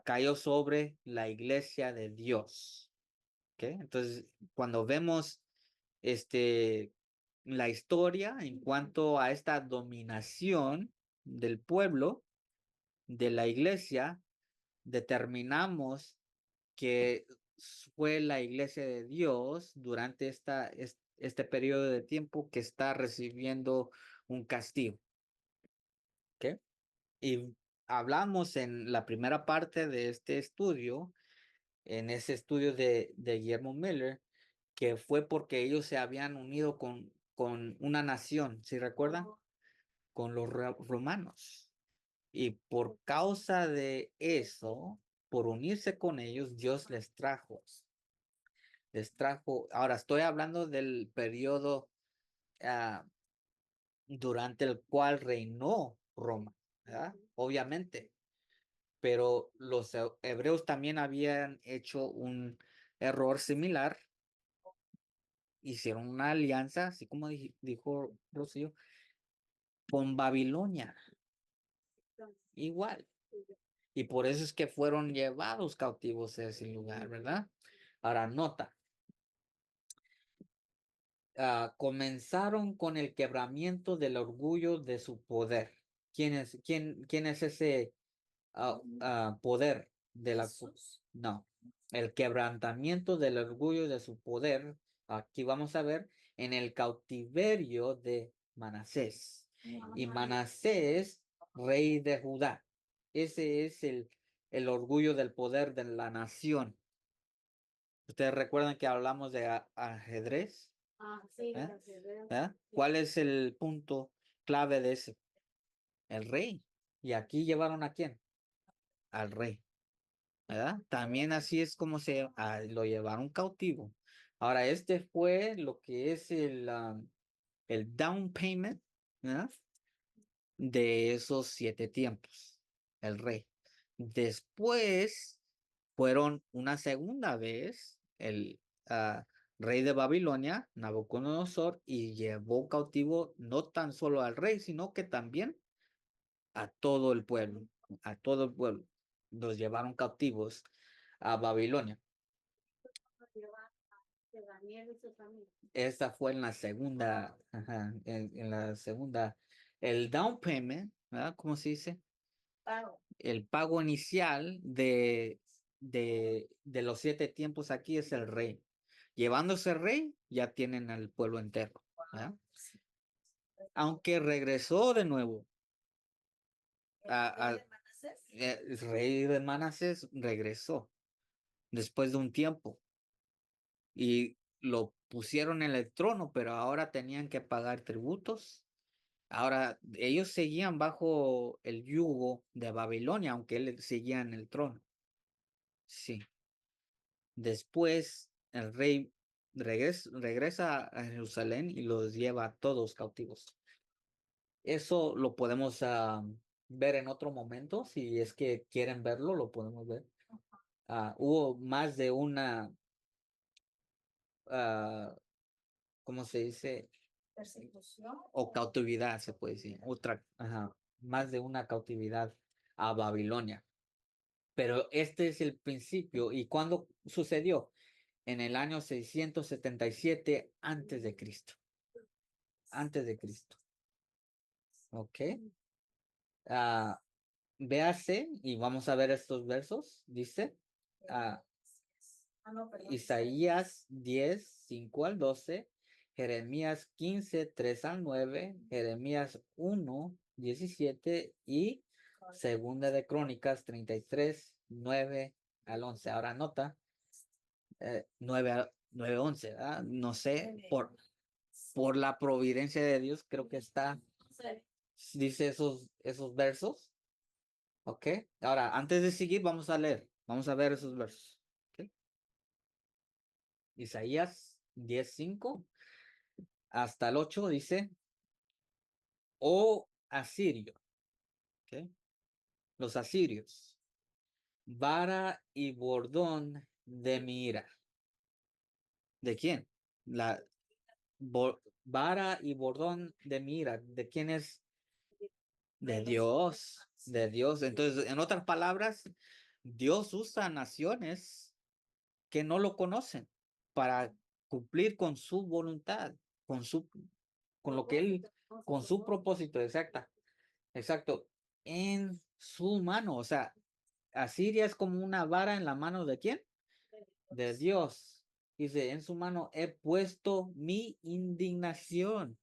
cayó sobre la iglesia de Dios. ¿Ok? Entonces, cuando vemos la historia en cuanto a esta dominación del pueblo, de la iglesia, determinamos que fue la iglesia de Dios durante este periodo de tiempo que está recibiendo un castigo. ¿Ok? Y hablamos en la primera parte de este estudio, en ese estudio de Guillermo Miller, que fue porque ellos se habían unido con una nación, ¿sí recuerdan? Con los romanos. Y por causa de eso, por unirse con ellos, Dios les trajo. Ahora estoy hablando del periodo ah, durante el cual reinó Roma, ¿verdad? Obviamente, pero los hebreos también habían hecho un error similar, hicieron una alianza, así como dijo Rocío, con Babilonia, igual. Y por eso es que fueron llevados cautivos a ese lugar, ¿verdad? Ahora nota, comenzaron con el quebramiento del orgullo de su poder. ¿Quién es ese poder de la... No, el quebrantamiento del orgullo de su poder. Aquí vamos a ver en el cautiverio de Manasés. Y Manasés, rey de Judá. Ese es el orgullo del poder de la nación. ¿Ustedes recuerdan que hablamos de ajedrez? Sí, ¿Eh? las ideas. ¿Verdad? ¿Cuál es el punto clave de ese? El rey. ¿Y aquí llevaron a quién? Al rey. ¿Verdad? También así es como lo llevaron cautivo. Ahora, este fue lo que es el down payment, ¿verdad? De esos 7 tiempos, el rey. Después fueron una segunda vez el rey de Babilonia, Nabucodonosor, y llevó cautivo no tan solo al rey, sino que también a todo el pueblo, a todo el pueblo. Los llevaron cautivos a Babilonia. De Daniel y su familia. Esta fue en la segunda, ajá, en la segunda, el down payment, ¿verdad? ¿Cómo se dice? Pago. El pago inicial de los 7 tiempos aquí es el rey. Llevándose el rey, ya tienen al pueblo entero, ¿verdad? Aunque regresó de nuevo. El rey de Manasés regresó después de un tiempo y lo pusieron en el trono, pero ahora tenían que pagar tributos. Ahora ellos seguían bajo el yugo de Babilonia, aunque él seguía en el trono. Sí. Después el rey regresa a Jerusalén y los lleva a todos cautivos. Eso lo podemos ver en otro momento. Si es que quieren verlo, lo podemos ver. Hubo más de una, ¿cómo se dice? Persecución. O cautividad, se puede decir. Más de una cautividad a Babilonia. Pero este es el principio. ¿Y cuándo sucedió? En el año 677 antes de Cristo. Antes de Cristo. ¿Ok? Véase y vamos a ver estos versos. Dice No, perdón. Isaías 10, 5 al 12, Jeremías 15, 3 al 9, Jeremías 1, 17 y Segunda de Crónicas 33, 9 al 11. Ahora nota 9, 9, 11, ¿verdad? No sé, por la providencia de Dios, creo que dice esos versos. ¿Ok? Ahora, antes de seguir, vamos a ver esos versos. ¿Ok? Isaías 10:5 hasta el 8 dice, oh asirio, ¿ok? Los asirios, vara y bordón de mi ira. ¿De quién? Vara y bordón de mi ira. ¿De quién es? De Dios, de Dios. Entonces, en otras palabras, Dios usa naciones que no lo conocen para cumplir con su voluntad, con lo que él, con su propósito, exacto, en su mano. O sea, Asiria es como una vara en la mano de quién? De Dios. Dice, en su mano he puesto mi indignación.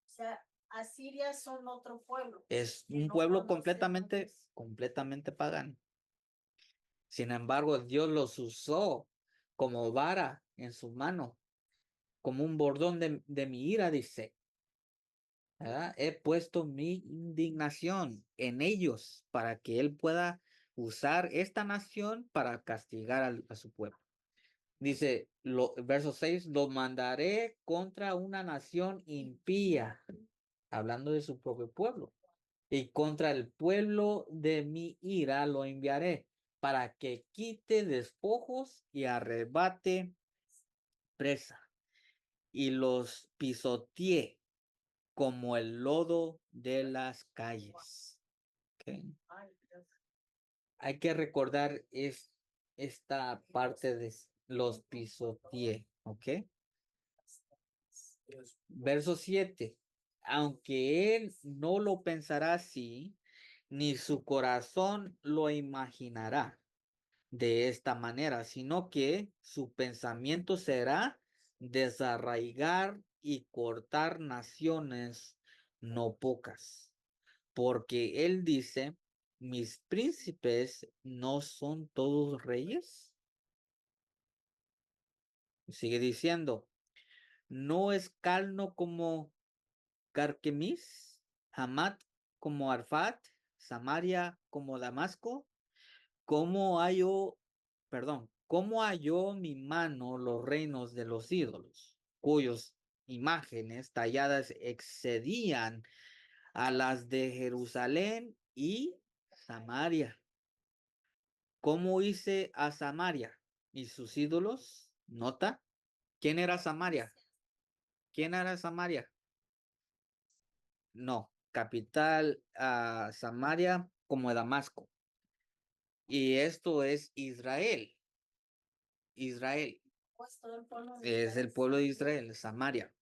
O sea, Asiria son otro pueblo. Es que un no pueblo conoce a Dios. completamente pagano. Sin embargo, Dios los usó como vara en su mano, como un bordón de mi ira, dice. ¿Verdad? He puesto mi indignación en ellos para que Él pueda usar esta nación para castigar a su pueblo. Dice, verso 6, lo mandaré contra una nación impía, hablando de su propio pueblo, y contra el pueblo de mi ira lo enviaré para que quite despojos y arrebate presa y los pisotee como el lodo de las calles. Okay. Ay, Dios. Hay que recordar esta parte de los pisotee, ¿ok? Verso 7. Aunque él no lo pensará así, ni su corazón lo imaginará de esta manera, sino que su pensamiento será desarraigar y cortar naciones no pocas, porque él dice, mis príncipes no son todos reyes. Sigue diciendo, no es Calno como Carquemis, Hamat como Arfat, Samaria como Damasco. ¿Cómo halló mi mano los reinos de los ídolos, cuyos imágenes talladas excedían a las de Jerusalén y Samaria? ¿Cómo hice a Samaria y sus ídolos? Nota, ¿quién era Samaria? ¿Quién era Samaria? No, capital Samaria como Damasco. Y esto es Israel. Israel Pues todo el pueblo de es el Israel. pueblo de Israel, Samaria.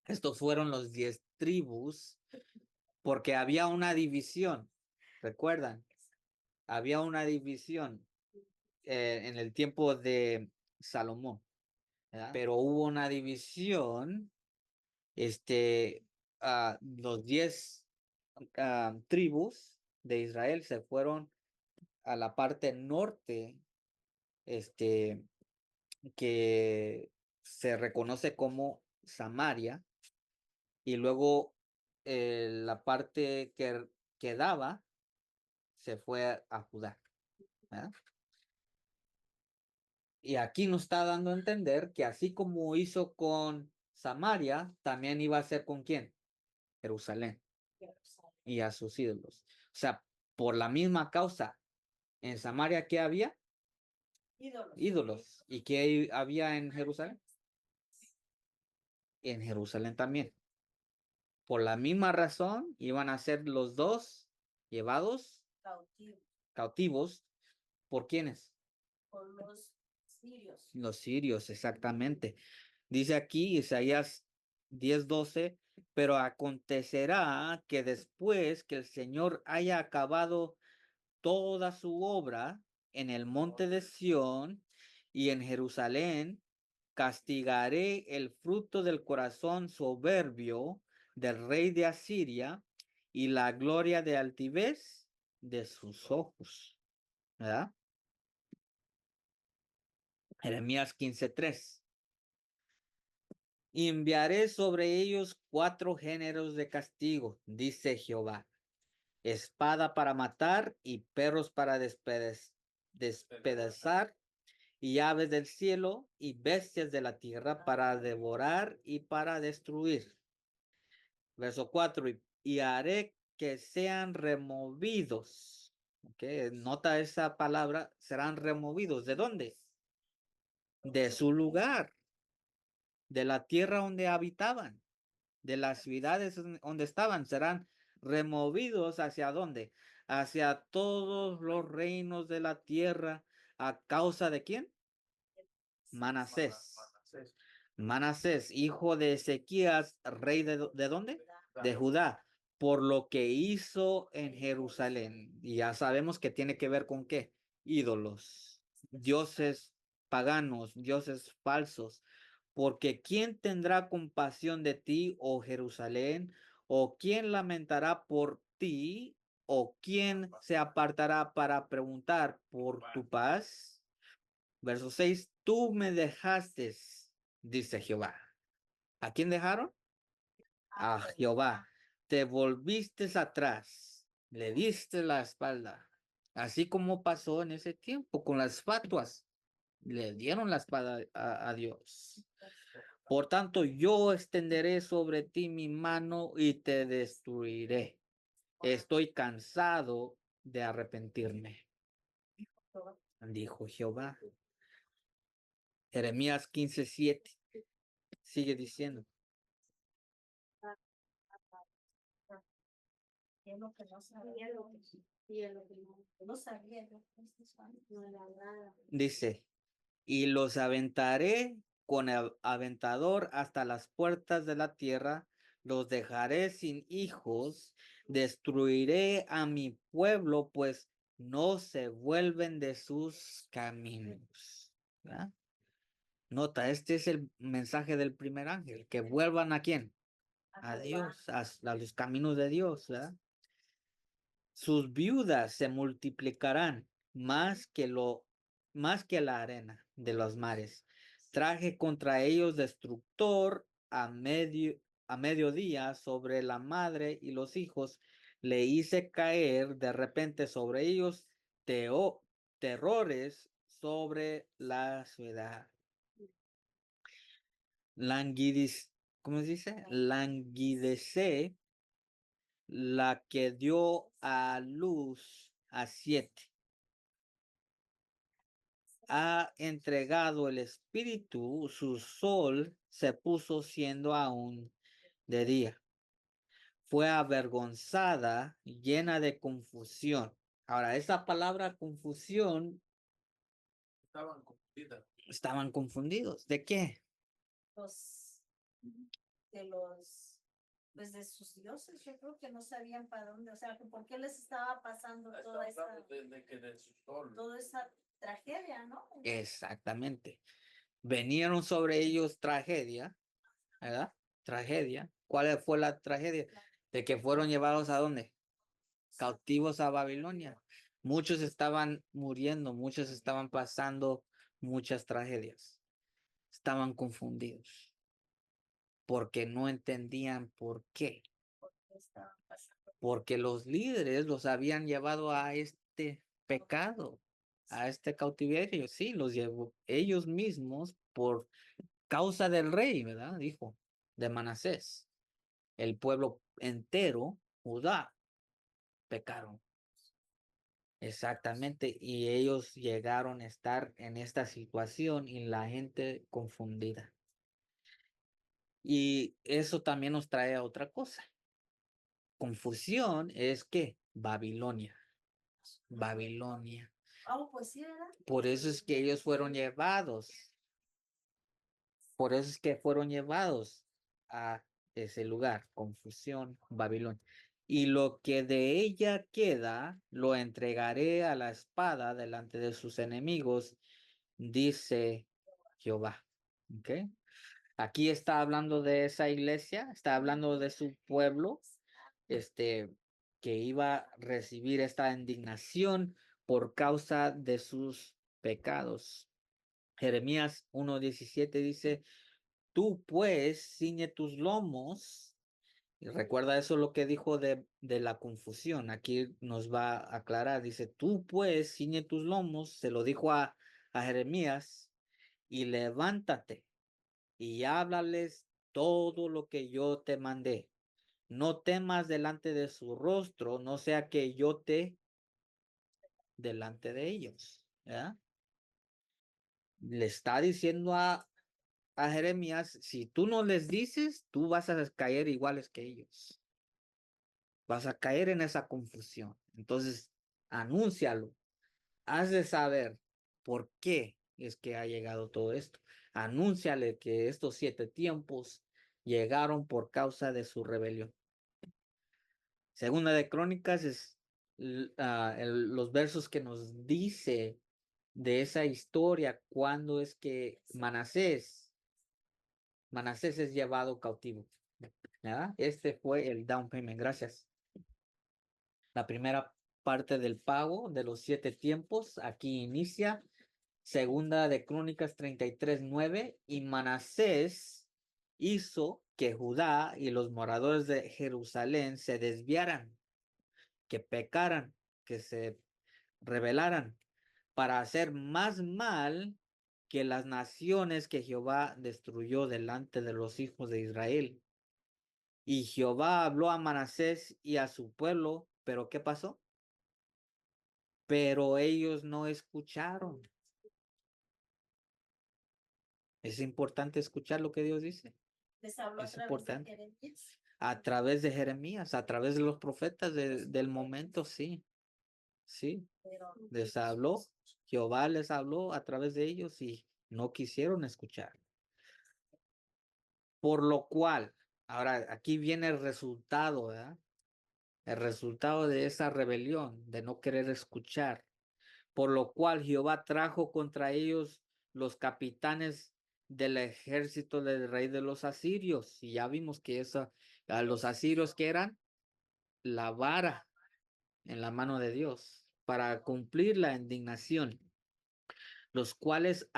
Estos fueron los 10 tribus porque había una división. ¿Recuerdan? Había una división en el tiempo de Salomón, ¿verdad? Pero hubo una división, los 10 tribus de Israel se fueron a la parte norte, que se reconoce como Samaria, y luego la parte que quedaba se fue a Judá, ¿verdad? Y aquí nos está dando a entender que así como hizo con Samaria, también iba a hacer con quién? Jerusalén y a sus ídolos. O sea, por la misma causa, en Samaria, ¿qué había? Ídolos. Ídolos. ¿Y qué había en Jerusalén? En Jerusalén también. Por la misma razón, iban a ser los dos llevados Cautivos cautivos. ¿Por quiénes? por los sirios. Los sirios, exactamente. Dice aquí Isaías 10:12, pero acontecerá que después que el Señor haya acabado toda su obra en el monte de Sión y en Jerusalén, castigaré el fruto del corazón soberbio del rey de Asiria y la gloria de altivez de sus ojos. ¿Verdad? Jeremías 15:3. Enviaré sobre ellos 4 géneros de castigo, dice Jehová: espada para matar y perros para despedazar, y aves del cielo y bestias de la tierra para devorar y para destruir. Verso 4, y haré que sean removidos. Okay, nota esa palabra, serán removidos. ¿De dónde? De su lugar, de la tierra donde habitaban, de las ciudades donde estaban, serán removidos. ¿Hacia dónde? Hacia todos los reinos de la tierra. ¿A causa de quién? Manasés. Manasés, hijo de Ezequías, rey de ¿dónde? De Judá, por lo que hizo en Jerusalén. Y ya sabemos que tiene que ver con qué: ídolos, dioses paganos, dioses falsos. Porque ¿quién tendrá compasión de ti, oh Jerusalén? ¿O quién lamentará por ti? ¿O quién se apartará para preguntar por tu paz? Verso 6, tú me dejaste, dice Jehová. ¿A quién dejaron? A Jehová. Te volviste atrás, le diste la espalda. Así como pasó en ese tiempo con las fatuas. Le dieron la espada a Dios. Por tanto, yo extenderé sobre ti mi mano y te destruiré. Estoy cansado de arrepentirme, dijo Jehová. Jeremías 15:7. Sigue diciendo. Y es lo que no Y sabía. es lo que, y es lo que No sabía. no era nada. Dice, y los aventaré con el aventador hasta las puertas de la tierra, los dejaré sin hijos, destruiré a mi pueblo, pues no se vuelven de sus caminos. ¿Verdad? Nota, este es el mensaje del primer ángel, que vuelvan ¿a quién? A Dios, a los caminos de Dios, ¿verdad? Sus viudas se multiplicarán más que la arena de los mares. Traje contra ellos destructor a mediodía sobre la madre y los hijos. Le hice caer de repente sobre ellos terrores sobre la ciudad. ¿Cómo se dice? Languidece la que dio a luz a 7. Ha entregado el espíritu, su sol se puso siendo aún de día. Fue avergonzada, llena de confusión. Ahora, esa palabra confusión, estaban confundidos. ¿De qué? Los, de los, pues de sus dioses, yo creo que no sabían para dónde, o sea, que por qué les estaba pasando toda esa tragedia, ¿no? Exactamente. Vinieron sobre ellos tragedia, ¿verdad? Tragedia. ¿Cuál fue la tragedia? De que fueron llevados ¿a dónde? Cautivos a Babilonia. Muchos estaban muriendo, muchos estaban pasando muchas tragedias. Estaban confundidos porque no entendían por qué. Estaban pasando. Porque los líderes los habían llevado a este pecado, a este cautiverio. Sí, los llevó ellos mismos por causa del rey, ¿verdad? Dijo, de Manasés. El pueblo entero, Judá, pecaron. Exactamente, y ellos llegaron a estar en esta situación y la gente confundida. Y eso también nos trae a otra cosa. Confusión es que Babilonia, Babilonia. Pues sí, ¿verdad? Por eso es que ellos fueron llevados. Por eso es que fueron llevados a ese lugar, confusión, Babilonia. Y lo que de ella queda, lo entregaré a la espada delante de sus enemigos, dice Jehová. ¿Ok? Aquí está hablando de esa iglesia, está hablando de su pueblo, que iba a recibir esta indignación por causa de sus pecados. Jeremías 1:17 dice, tú pues ciñe tus lomos. Y recuerda eso lo que dijo de la confusión. Aquí nos va a aclarar. Dice, tú pues ciñe tus lomos. Se lo dijo a Jeremías. Y levántate y háblales todo lo que yo te mandé. No temas delante de su rostro, no sea que yo te delante de ellos. ¿Ya? Le está diciendo a Jeremías, si tú no les dices, tú vas a caer iguales que ellos. Vas a caer en esa confusión. Entonces, anúncialo. Haz de saber por qué es que ha llegado todo esto. Anúnciale que estos 7 tiempos llegaron por causa de su rebelión. Segunda de Crónicas es los versos que nos dice de esa historia, cuando es que Manasés es llevado cautivo. ¿Verdad? Este fue el down payment. Gracias. La primera parte del pago de los 7 tiempos. Aquí inicia. Segunda de Crónicas 33:9. Y Manasés hizo que Judá y los moradores de Jerusalén se desviaran, que pecaran, que se rebelaran, para hacer más mal que las naciones que Jehová destruyó delante de los hijos de Israel. Y Jehová habló a Manasés y a su pueblo, pero ¿qué pasó? Pero ellos no escucharon. Es importante escuchar lo que Dios dice. Les habló a Es través de importante. Jeremías. A través de Jeremías, a través de los profetas del momento, sí. Sí, Pero les habló. Jehová les habló a través de ellos y no quisieron escuchar. Por lo cual, ahora aquí viene el resultado, ¿verdad? El resultado de esa rebelión, de no querer escuchar. Por lo cual Jehová trajo contra ellos los capitanes del ejército del rey de los asirios. Y ya vimos que a los asirios que eran la vara en la mano de Dios para cumplir la indignación, los cuales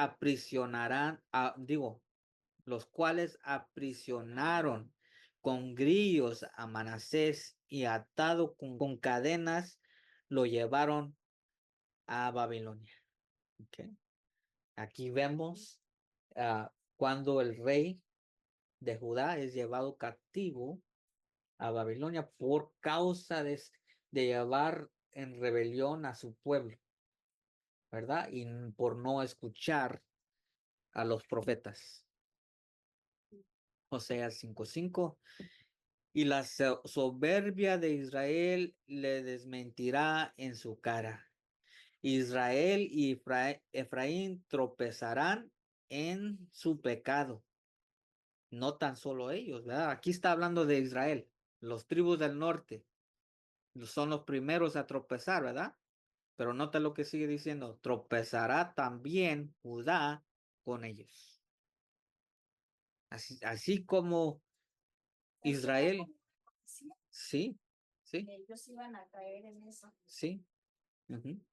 los cuales aprisionaron con grillos a Manasés y atado con cadenas, lo llevaron a Babilonia. Okay. Aquí vemos cuando el rey de Judá es llevado cautivo a Babilonia por causa de llevar en rebelión a su pueblo, ¿verdad? Y por no escuchar a los profetas. Oseas 5:5. Y la soberbia de Israel le desmentirá en su cara. Israel y Efraín tropezarán en su pecado. No tan solo ellos, ¿verdad? Aquí está hablando de Israel. Los tribus del norte son los primeros a tropezar, ¿verdad? Pero nota lo que sigue diciendo. Tropezará también Judá con ellos. Así como eso era Israel, como decía, sí, sí, que ellos iban a caer en eso. sí.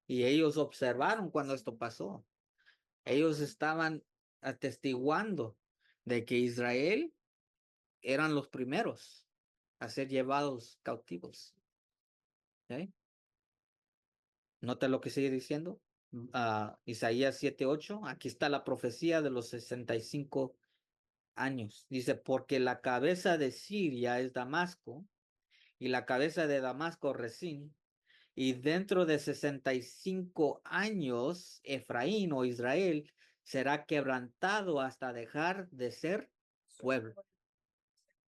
Y ellos observaron cuando esto pasó. Ellos estaban atestiguando de que Israel eran los primeros a ser llevados cautivos. ¿Ok? Nota lo que sigue diciendo. Isaías 7:8. Aquí está la profecía de los 65 años. Dice, porque la cabeza de Siria es Damasco y la cabeza de Damasco Resín. Y dentro de 65 años, Efraín o Israel será quebrantado hasta dejar de ser pueblo.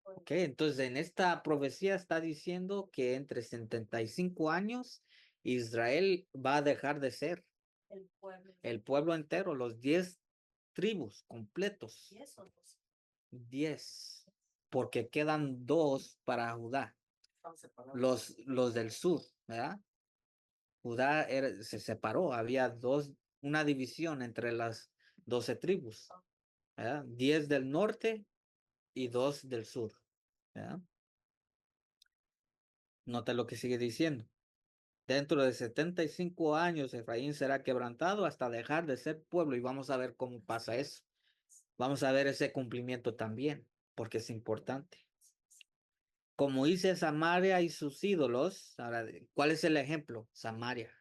Ok, entonces en esta profecía está diciendo que entre 75 años Israel va a dejar de ser El pueblo. el pueblo entero, los 10 tribus completos. 10 o 12. 10, porque quedan 2 para Judá, Están separados. los del sur, ¿verdad? Judá se separó, había una división entre las 12 tribus, ¿verdad? 10 del norte y 2 del sur, ¿verdad? Nota lo que sigue diciendo. Dentro de 75 años, Efraín será quebrantado hasta dejar de ser pueblo. Y vamos a ver cómo pasa eso. Vamos a ver ese cumplimiento también, porque es importante. Como hice Samaria y sus ídolos, ahora, ¿cuál es el ejemplo? Samaria.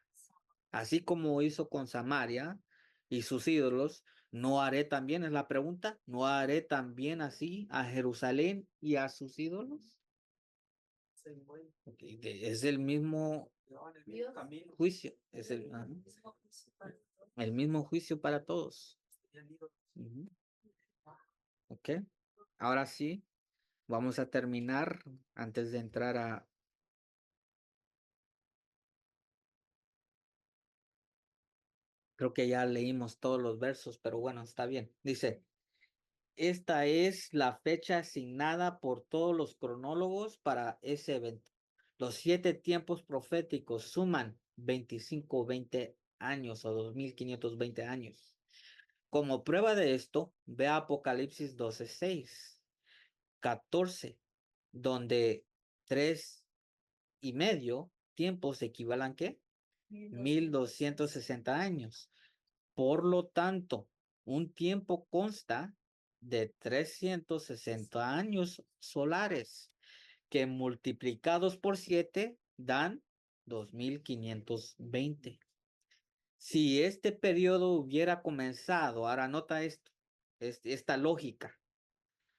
Así como hizo con Samaria y sus ídolos, ¿no haré también, es la pregunta, no haré también así a Jerusalén y a sus ídolos? Es el mismo Llevaban el mismo camino. juicio, es el mismo juicio para todos. Ujú. Ok, ahora sí, vamos a terminar antes de entrar a... Creo que ya leímos todos los versos, pero bueno, está bien. Dice, esta es la fecha asignada por todos los cronólogos para ese evento. Los 7 tiempos proféticos suman 25 o 20 años o 2520 años. Como prueba de esto, ve a Apocalipsis 12:6, 14, donde 3 y medio tiempos equivalen, ¿qué? 1260 años. Por lo tanto, un tiempo consta de 360 años solares, que multiplicados por 7 dan 2520. Si este periodo hubiera comenzado, ahora nota esto, esta lógica.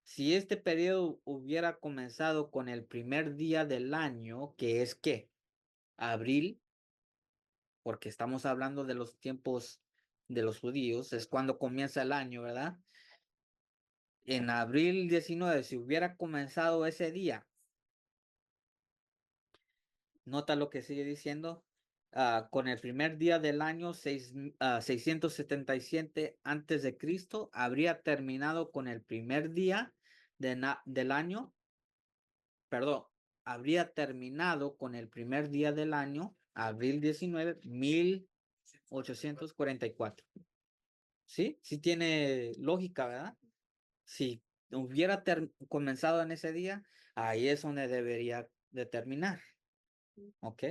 Si este periodo hubiera comenzado con el primer día del año, que es ¿qué? Abril, porque estamos hablando de los tiempos de los judíos, es cuando comienza el año, ¿verdad? En abril 19, si hubiera comenzado ese día, nota lo que sigue diciendo, con el primer día del año 677 antes de Cristo, habría terminado con el primer día del año, perdón, habría terminado con el primer día del año, abril 19, 1844. ¿Sí? Sí tiene lógica, ¿verdad? Si hubiera comenzado en ese día, ahí es donde debería de terminar. ¿Ok?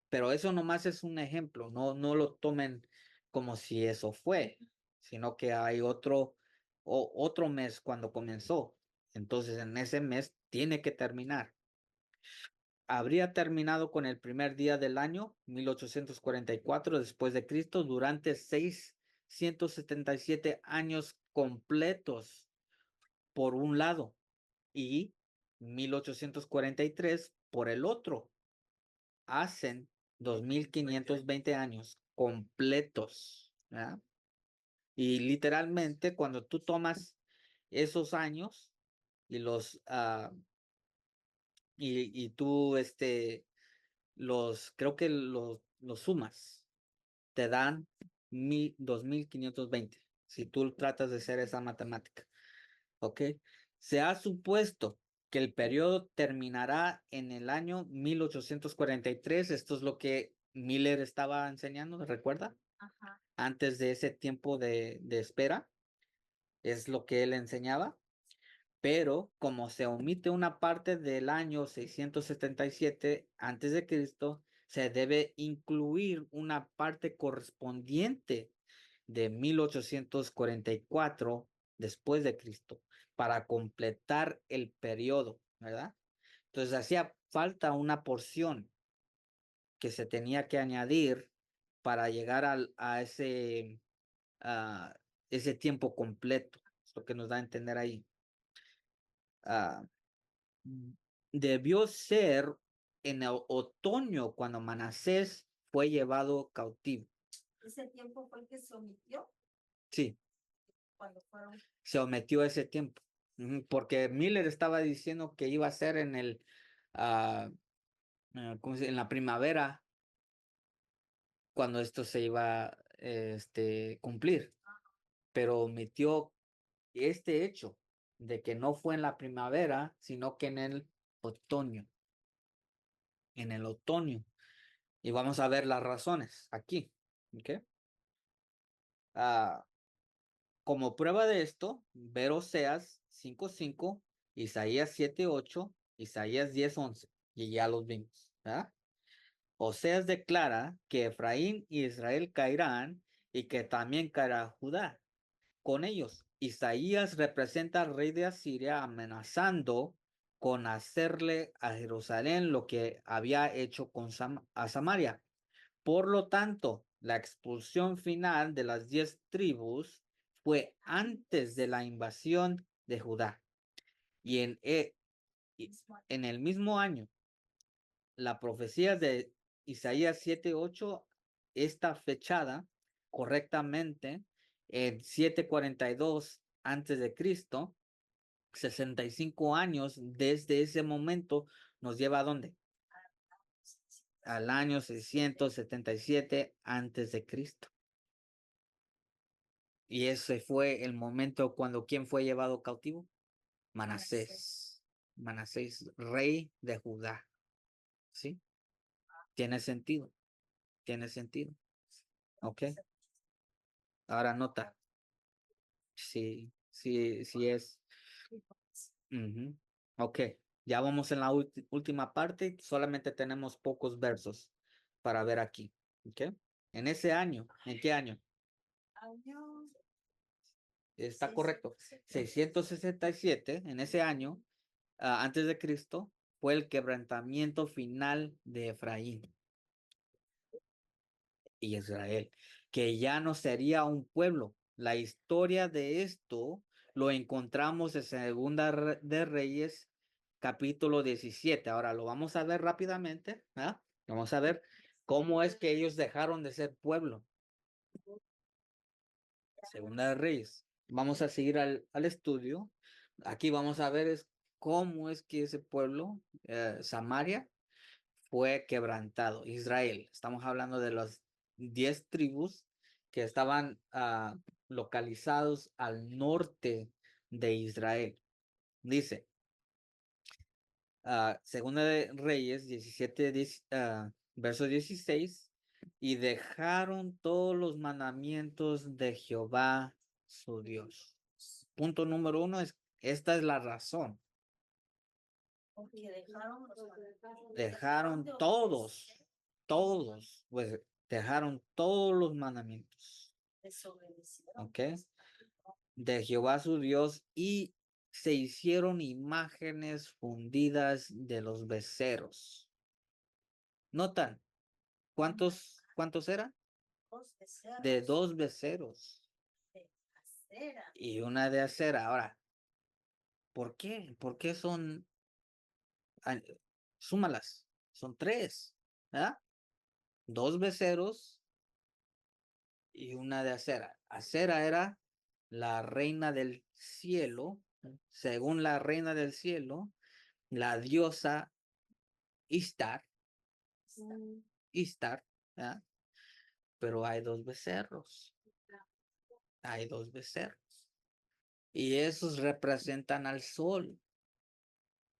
Pero eso nomás es un ejemplo, no lo tomen como si eso fue, sino que hay otro mes cuando comenzó. Entonces, en ese mes tiene que terminar. Habría terminado con el primer día del año 1844 después de Cristo durante 677 años completos por un lado y 1843 por el otro. Hacen 2520 años completos, ¿verdad? Y literalmente cuando tú tomas esos años y y tú creo que los sumas, te dan 2520 si tú tratas de hacer esa matemática. ¿Ok? Se ha supuesto que el periodo terminará en el año 1843. Esto es lo que Miller estaba enseñando, ¿recuerda? Ajá. Antes de ese tiempo de espera, es lo que él enseñaba. Pero como se omite una parte del año 677 antes de Cristo, se debe incluir una parte correspondiente de 1844 después de Cristo para completar el periodo, ¿verdad? Entonces hacía falta una porción que se tenía que añadir para llegar a ese tiempo completo, es lo que nos da a entender ahí. Ah, Debió ser en el otoño cuando Manasés fue llevado cautivo. Ese tiempo fue el que se omitió Sí, cuando fueron. se omitió ese tiempo. Porque Miller estaba diciendo que iba a ser en en la primavera, cuando esto se iba a cumplir, pero omitió este hecho de que no fue en la primavera, sino que en el otoño. En el otoño. Y vamos a ver las razones aquí. ¿Ok? Como prueba de esto, ver Oseas 5:5, Isaías 7:8, Isaías 10:11, y ya los vimos, ¿verdad? Oseas declara que Efraín y Israel caerán y que también caerá Judá con ellos. Isaías representa al rey de Asiria amenazando con hacerle a Jerusalén lo que había hecho a Samaria. Por lo tanto, la expulsión final de las 10 tribus fue antes de la invasión de Judá. Y en el mismo año, la profecía de Isaías 7:8 está fechada correctamente en 742 antes de Cristo. 65 años desde ese momento nos lleva a ¿dónde? Al año 677 antes de Cristo. Y ese fue el momento cuando ¿quién fue llevado cautivo? Manasés. Manasés, rey de Judá. ¿Sí? Tiene sentido. Tiene sentido. Ok. Ahora nota. Sí, sí, sí es. Ujú. Ok, ya vamos en la última parte. Solamente tenemos pocos versos para ver aquí. Ok. En ese año, ¿en qué año? Año Está correcto. 667, en ese año, antes de Cristo, fue el quebrantamiento final de Efraín y Israel, que ya no sería un pueblo. La historia de esto lo encontramos en Segunda de Reyes, capítulo 17. Ahora lo vamos a ver rápidamente, ¿ah? Vamos a ver cómo es que ellos dejaron de ser pueblo. Segunda de Reyes. Vamos a seguir al estudio. Aquí vamos a ver cómo es que ese pueblo, Samaria, fue quebrantado. Israel. Estamos hablando de las 10 tribus que estaban localizados al norte de Israel. Dice, Segunda de Reyes 17, verso 16, y dejaron todos los mandamientos de Jehová su Dios. Punto número uno es, esta es la razón. porque dejaron Dejaron todos, pues dejaron todos los mandamientos, desobedecieron. ¿ok? De Jehová su Dios y se hicieron imágenes fundidas de los becerros. ¿Notan cuántos eran? Dos becerros De 2 becerros de acera. y una de acera. Ahora, ¿por qué? ¿Por qué son, ah, súmalas, son 3, ¿verdad? 2 becerros y una de acera. Acera era la reina del cielo, según la reina del cielo, la diosa Istar, Istar, ¿verdad? Pero hay 2 becerros, hay 2 becerros. Y esos representan al sol,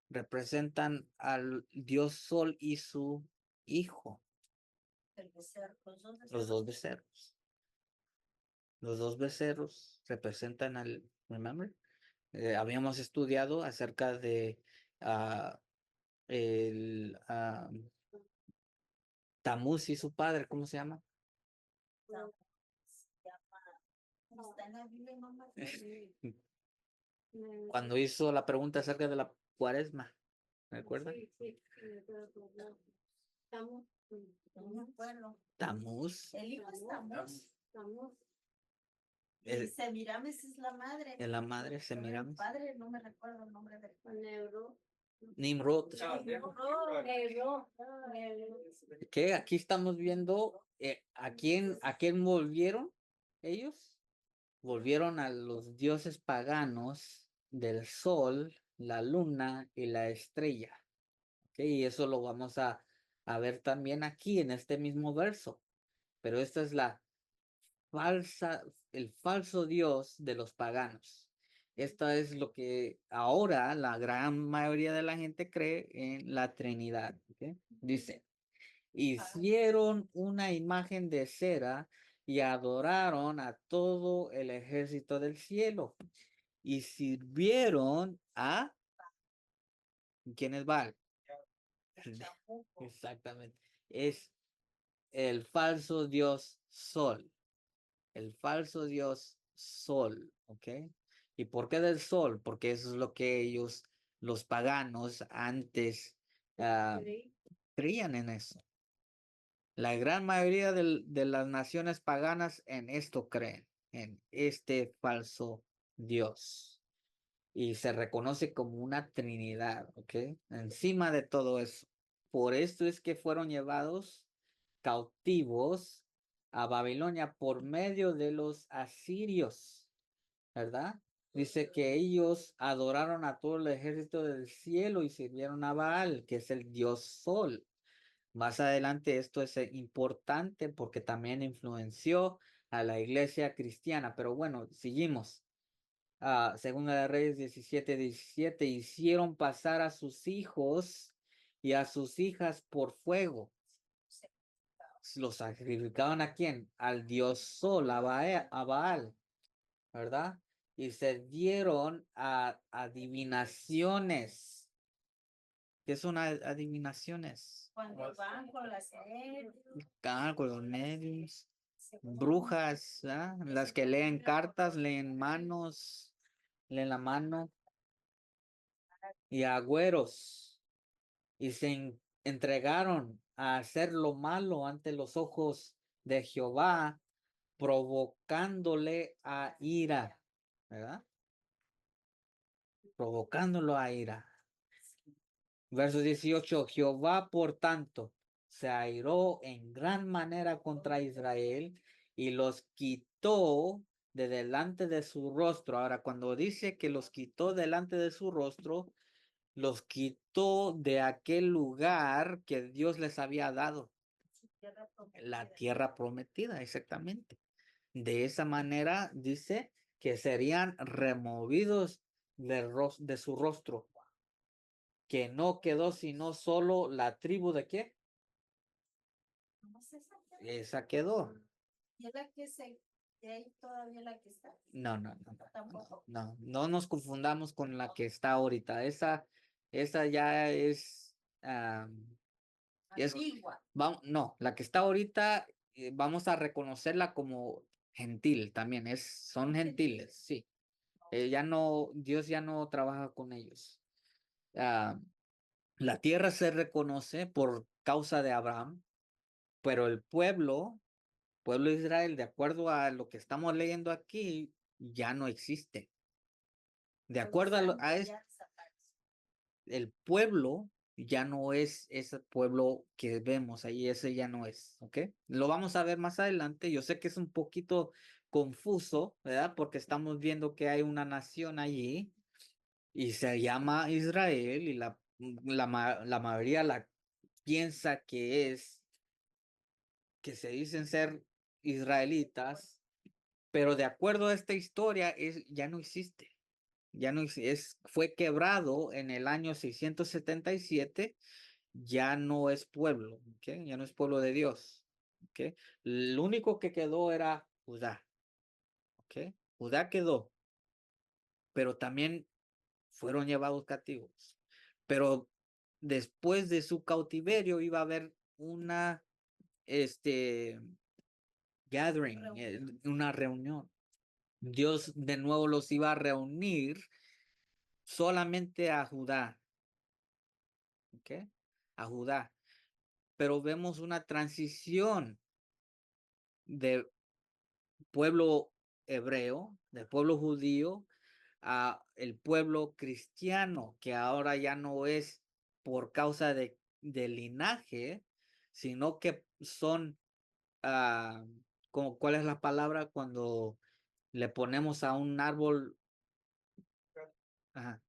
representan al dios sol y su hijo, El becerro, los 2 becerros. Los 2 becerros representan remember, habíamos estudiado acerca de el Tamuz y su padre, ¿cómo se llama? se llama, está en la Biblia, mamá. Cuando hizo la pregunta acerca de la cuaresma, ¿me acuerdan? Sí, sí, estamos, No me acuerdo. Tamuz, El hijo es Tamuz. estamos, Y Semiramis es la madre. en la madre Pero el Semiramis, padre no me recuerdo el nombre del padre. neuro, Nimrod, neuro, que aquí estamos viendo a quién volvieron ellos. Volvieron a los dioses paganos del sol, la luna y la estrella. ¿Ok? Y eso lo vamos a ver también aquí en este mismo verso. Pero esta es el falso dios de los paganos. Esta es lo que ahora la gran mayoría de la gente cree en la Trinidad. ¿Ok? Dice, hicieron una imagen de cera y adoraron a todo el ejército del cielo y sirvieron a ¿quién es Baal? Exactamente. Es el falso dios Sol. El falso dios Sol, ¿ok? ¿Y por qué del Sol? Porque eso es lo que ellos, los paganos, antes creían en eso. La gran mayoría de las naciones paganas en esto creen, en este falso Dios. Y se reconoce como una trinidad, ¿ok? Encima de todo eso. Por esto es que fueron llevados cautivos a Babilonia por medio de los asirios, ¿verdad? Dice que ellos adoraron a todo el ejército del cielo y sirvieron a Baal, que es el dios sol. Más adelante esto es importante porque también influenció a la iglesia cristiana. Pero bueno, seguimos. Segunda de Reyes 17:17, hicieron pasar a sus hijos y a sus hijas por fuego. los sacrificaban ¿a quién? Al dios Sol, a Baal, ¿verdad? Y se dieron a adivinaciones. ¿Qué son adivinaciones? Cuando van con las Con los medios, brujas, ¿ah? Las que leen cartas, leen manos, leen la mano, y agüeros, y se entregaron a hacer lo malo ante los ojos de Jehová, provocándole a ira, ¿verdad? Provocándolo a ira. Verso 18, Jehová, por tanto, se airó en gran manera contra Israel y los quitó de delante de su rostro. Ahora, cuando dice que los quitó delante de su rostro, los quitó de aquel lugar que Dios les había dado, la tierra prometida, exactamente. De esa manera dice que serían removidos de su rostro, que no quedó sino solo la tribu de qué, esa quedó. ¿Y es la que de ahí todavía la que está? Tampoco. No nos confundamos con la que está ahorita. Esa ya es, Antigua. no, la que está ahorita, vamos a reconocerla como gentil también, son gentiles, sí. Dios ya no trabaja con ellos. La tierra se reconoce por causa de Abraham, pero el pueblo de Israel, de acuerdo a lo que estamos leyendo aquí, ya no existe. De acuerdo a eso, el pueblo ya no es ese pueblo que vemos ahí, ese ya no es, ¿ok? Lo vamos a ver más adelante. Yo sé que es un poquito confuso, ¿verdad? Porque estamos viendo que hay una nación allí y se llama Israel y la mayoría la piensa que se dicen ser israelitas, pero de acuerdo a esta historia ya no existe. Ya no fue quebrado en el año 677, ya no es pueblo, ¿ok? Ya no es pueblo de Dios, ¿ok? Lo único que quedó era Judá, ¿ok? Judá quedó, pero también fueron llevados cautivos. Pero después de su cautiverio iba a haber una, gathering, una reunión. Dios de nuevo los iba a reunir solamente a Judá, ¿ok? A Judá. Pero vemos una transición de pueblo hebreo, del pueblo judío, a el pueblo cristiano, que ahora ya no es por causa de linaje, sino que son, ¿cuál es la palabra cuando le ponemos a un árbol? Ajá.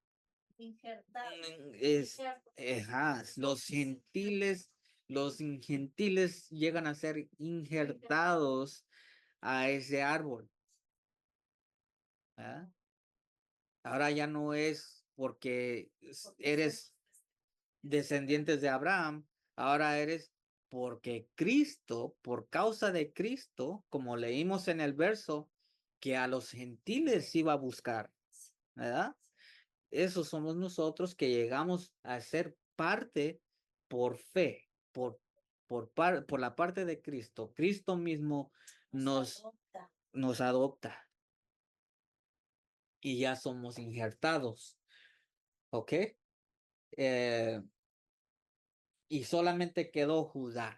Los gentiles llegan a ser injertados a ese árbol. ¿Verdad? Ahora ya no es porque eres descendientes de Abraham, ahora eres porque Cristo, por causa de Cristo, como leímos en el verso, que a los gentiles iba a buscar, ¿verdad? Esos somos nosotros que llegamos a ser parte por fe, por la parte de Cristo. Cristo mismo nos adopta y ya somos injertados, ¿ok? Y solamente quedó Judá.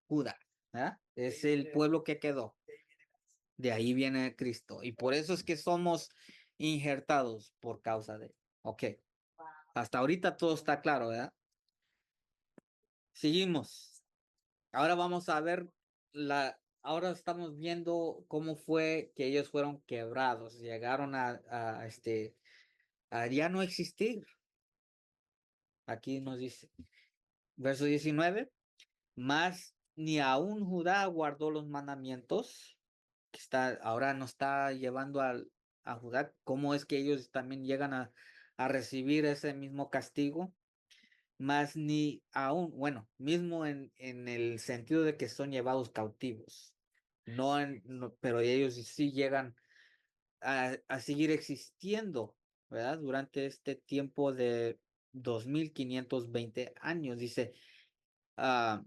¿verdad? Es el pueblo que quedó. De ahí viene Cristo. Y por eso es que somos injertados por causa de. Ok. Hasta ahorita todo está claro, ¿verdad? Seguimos. Ahora vamos a ver ahora estamos viendo cómo fue que ellos fueron quebrados, llegaron a ya no existir. Aquí nos dice, verso 19, más ni aún Judá guardó los mandamientos, que ahora nos está llevando a Judá, cómo es que ellos también llegan a recibir ese mismo castigo. mas ni aún, bueno, mismo en el sentido de que son llevados cautivos, pero ellos sí llegan a seguir existiendo, ¿verdad? Durante este tiempo de 2520 años, dice, ah,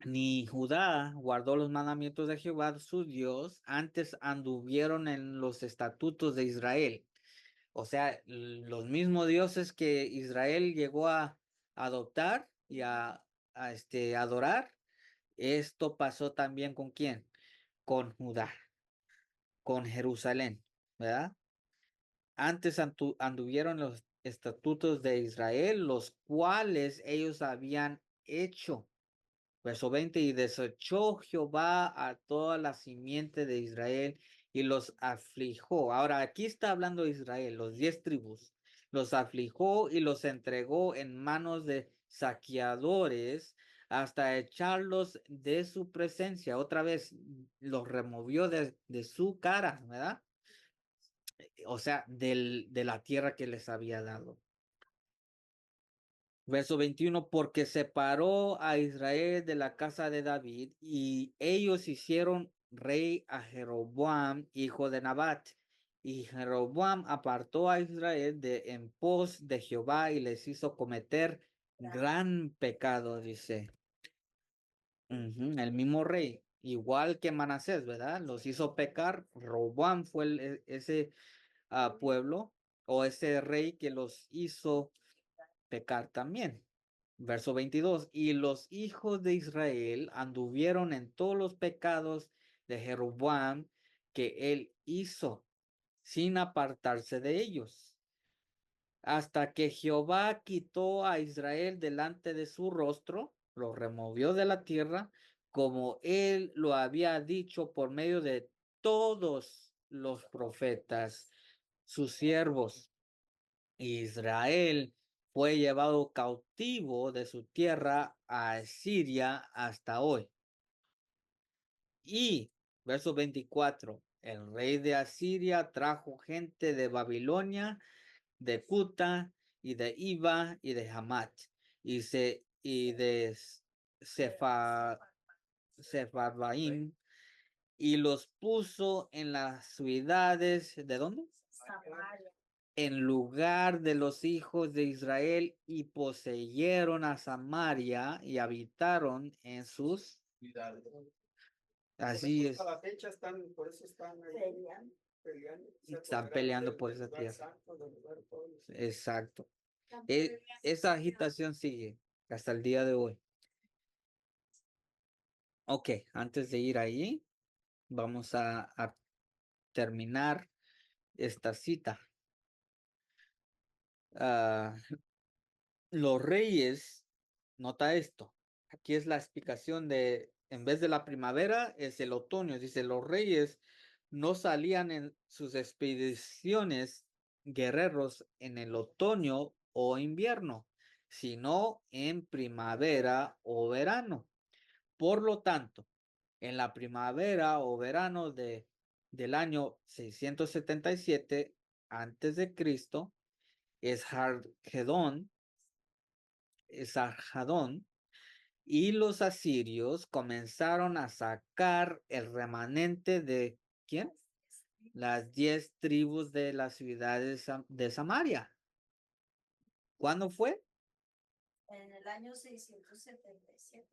ni Judá guardó los mandamientos de Jehová su Dios, antes anduvieron en los estatutos de Israel. O sea, los mismos dioses que Israel llegó a adoptar y a adorar, esto pasó también con quién, con Judá, con Jerusalén, ¿verdad? Antes anduvieron los estatutos de Israel, los cuales ellos habían hecho. Verso 20, y desechó Jehová a toda la simiente de Israel y los afligió. Ahora, aquí está hablando de Israel, los 10 tribus. Los afligió y los entregó en manos de saqueadores hasta echarlos de su presencia. Otra vez los removió de su cara, ¿verdad? O sea, de la tierra que les había dado. Verso 21, porque separó a Israel de la casa de David y ellos hicieron rey a Jeroboam, hijo de Nabat. Y Jeroboam apartó a Israel de en pos de Jehová y les hizo cometer gran pecado, dice. El mismo rey, igual que Manasés, ¿verdad? Los hizo pecar. Roboam fue ese pueblo o ese rey que los hizo pecar también. Verso 22, y los hijos de Israel anduvieron en todos los pecados de Jeroboam que él hizo, sin apartarse de ellos, hasta que Jehová quitó a Israel delante de su rostro, lo removió de la tierra, como él lo había dicho por medio de todos los profetas, sus siervos. Israel fue llevado cautivo de su tierra a Siria hasta hoy. Y, verso 24, el rey de Asiria trajo gente de Babilonia, de Cuta, y de Iva, y de Hamat, y de Sepharvaim, y los puso en las ciudades, ¿de dónde? Samaria. En lugar de los hijos de Israel y poseyeron a Samaria y habitaron en sus. Así es. A la fecha están, por eso están ahí peleando. Están peleando por esa tierra. Exacto. Esa agitación sigue hasta el día de hoy. Ok, antes de ir ahí, vamos a terminar esta cita. Los reyes, nota esto, aquí es la explicación de, en vez de la primavera, es el otoño. Dice, los reyes no salían en sus expediciones guerreros en el otoño o invierno, sino en primavera o verano. Por lo tanto, en la primavera o verano del año 677 antes de Cristo, Esarhadón y los asirios comenzaron a sacar el remanente de ¿quién? Las 10 tribus de la ciudad de Samaria. ¿Cuándo fue? En el año 677.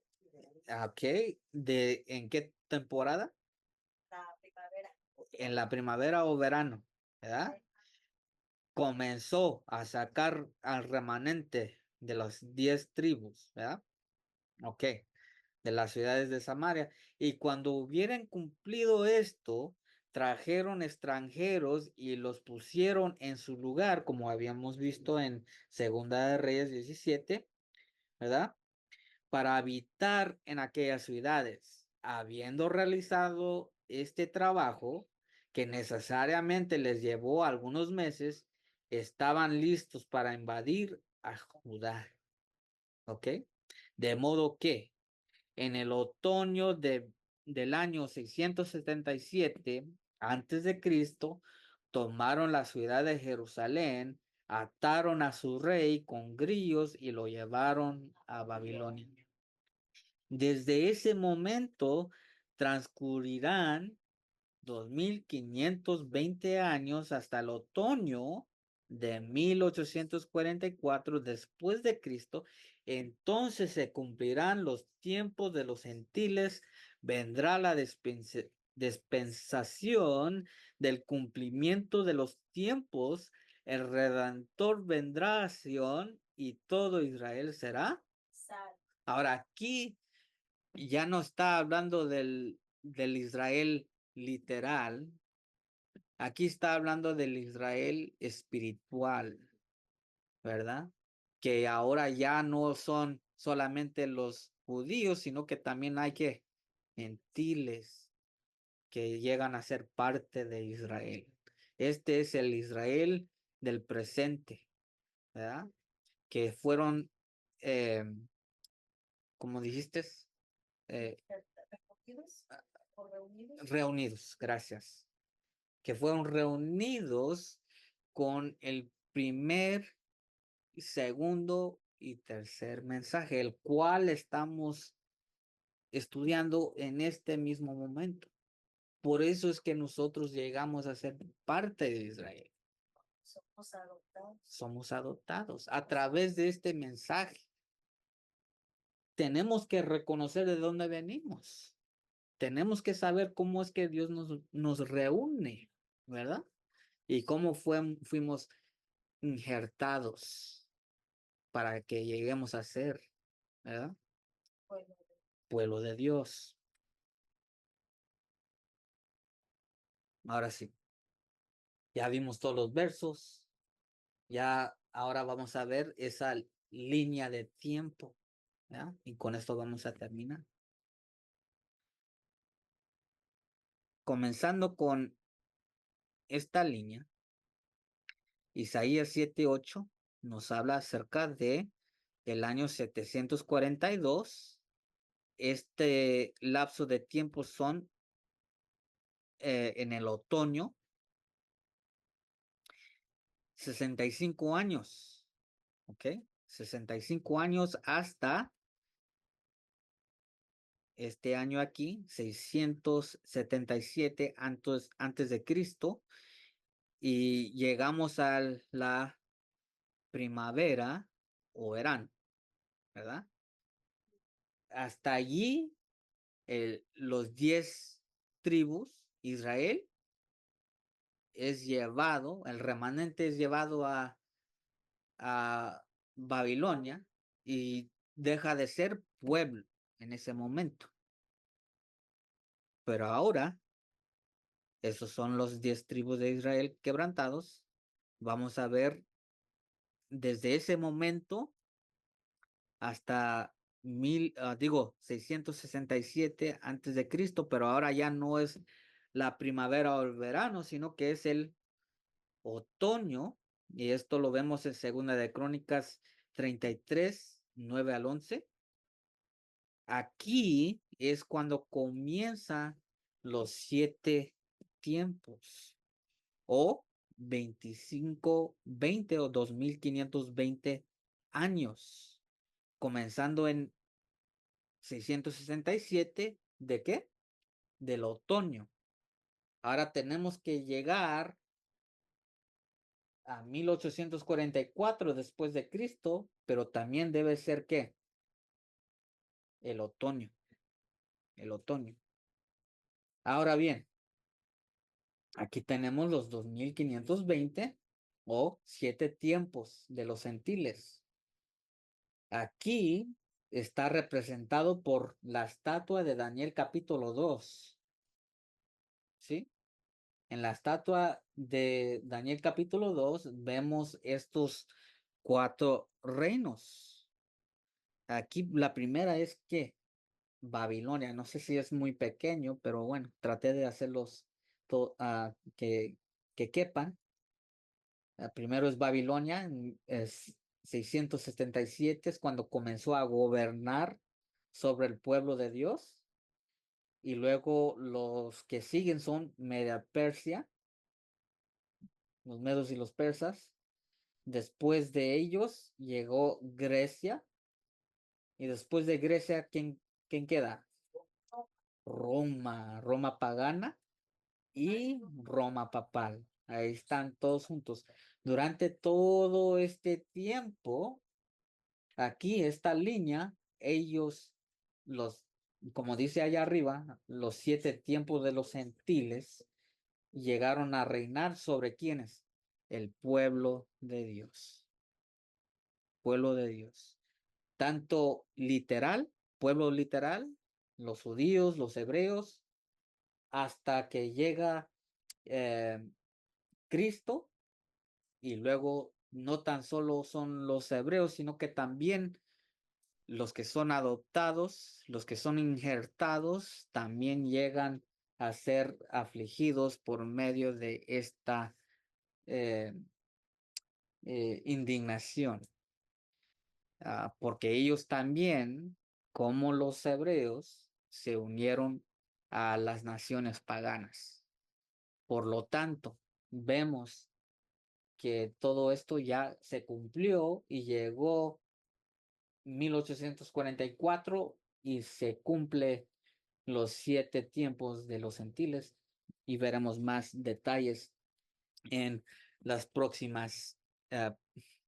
Ok, ¿en qué temporada? La primavera. En la primavera o verano, ¿verdad? Comenzó a sacar al remanente de las 10 tribus, ¿verdad? Ok, de las ciudades de Samaria. Y cuando hubieran cumplido esto, trajeron extranjeros y los pusieron en su lugar, como habíamos visto en Segunda de Reyes 17, ¿verdad? Para habitar en aquellas ciudades. Habiendo realizado este trabajo, que necesariamente les llevó algunos meses, estaban listos para invadir a Judá. ¿Ok? De modo que en el otoño del año 677 antes de Cristo, tomaron la ciudad de Jerusalén, ataron a su rey con grillos y lo llevaron a Babilonia. Desde ese momento transcurrirán 2520 años hasta el otoño de 1844 después de Cristo. Entonces se cumplirán los tiempos de los gentiles, vendrá la dispensación del cumplimiento de los tiempos, el Redentor vendrá a Sion y todo Israel será. Salvo. Ahora aquí ya no está hablando del Israel literal, aquí está hablando del Israel espiritual, ¿verdad? Que ahora ya no son solamente los judíos, sino que también hay que gentiles que llegan a ser parte de Israel. Este es el Israel del presente, ¿verdad? Que fueron, como dijiste, ¿Recogidos o reunidos? reunidos, gracias. Que fueron reunidos con el primer, segundo y tercer mensaje, el cual estamos estudiando en este mismo momento. Por eso es que nosotros llegamos a ser parte de Israel. Somos adoptados. Somos adoptados a través de este mensaje. Tenemos que reconocer de dónde venimos. Tenemos que saber cómo es que Dios nos reúne, ¿verdad? Y cómo fuimos injertados para que lleguemos a ser, ¿verdad? Bueno, Pueblo de Dios. Ahora sí, ya vimos todos los versos, ya ahora vamos a ver esa línea de tiempo, ¿verdad? Y con esto vamos a terminar. Comenzando con esta línea, Isaías 7:8 nos habla acerca de el año 742. Este lapso de tiempo son en el otoño, 65 años, ¿ok? 65 años hasta este año aquí, 677 antes de Cristo, y llegamos a la primavera o verano, ¿verdad? Hasta allí, los 10 tribus, Israel, es llevado, el remanente es llevado a Babilonia y deja de ser pueblo en ese momento. Pero ahora, esos son los 10 tribus de Israel quebrantados. Vamos a ver desde ese momento hasta 667 antes de Cristo, pero ahora ya no es la primavera o el verano, sino que es el otoño, y esto lo vemos en Segunda de Crónicas 33, 9 al 11. Aquí es cuando comienzan los 7 tiempos, o 20 o 2520 años, comenzando en 667, ¿de qué? Del otoño. Ahora tenemos que llegar a 1844 después de Cristo, pero también debe ser ¿qué? El otoño. El otoño. Ahora bien, aquí tenemos los 2520 o 7 tiempos de los gentiles. Aquí está representado por la estatua de Daniel capítulo 2. ¿Sí? En la estatua de Daniel capítulo 2 vemos estos 4 reinos. Aquí la primera es que Babilonia, no sé si es muy pequeño, pero bueno, traté de hacerlos que quepan. Primero es Babilonia, es 677, es cuando comenzó a gobernar sobre el pueblo de Dios. Y luego los que siguen son Media Persia, los medos y los persas. Después de ellos llegó Grecia. Y después de Grecia, ¿quién queda? Roma pagana y Roma papal. Ahí están todos juntos. Durante todo este tiempo, aquí esta línea, ellos, como dice allá arriba, los 7 tiempos de los gentiles llegaron a reinar sobre quienes? El pueblo de Dios. Pueblo de Dios. Tanto literal, pueblo literal, los judíos, los hebreos, hasta que llega Cristo, y luego no tan solo son los hebreos, sino que también los que son adoptados, los que son injertados, también llegan a ser afligidos por medio de esta eh, indignación. Porque ellos también, como los hebreos, se unieron a las naciones paganas. Por lo tanto, vemos que todo esto ya se cumplió y llegó 1844 y se cumple los 7 tiempos de los gentiles, y veremos más detalles en las próximas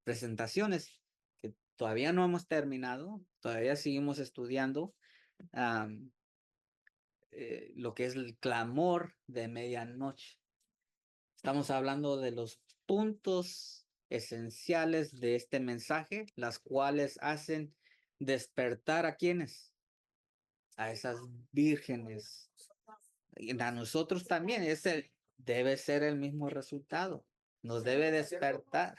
presentaciones, que todavía no hemos terminado, todavía seguimos estudiando lo que es el clamor de medianoche. Estamos hablando de los puntos esenciales de este mensaje, las cuales hacen despertar a quienes, a esas vírgenes, y a nosotros también. Debe ser el mismo resultado, nos debe despertar.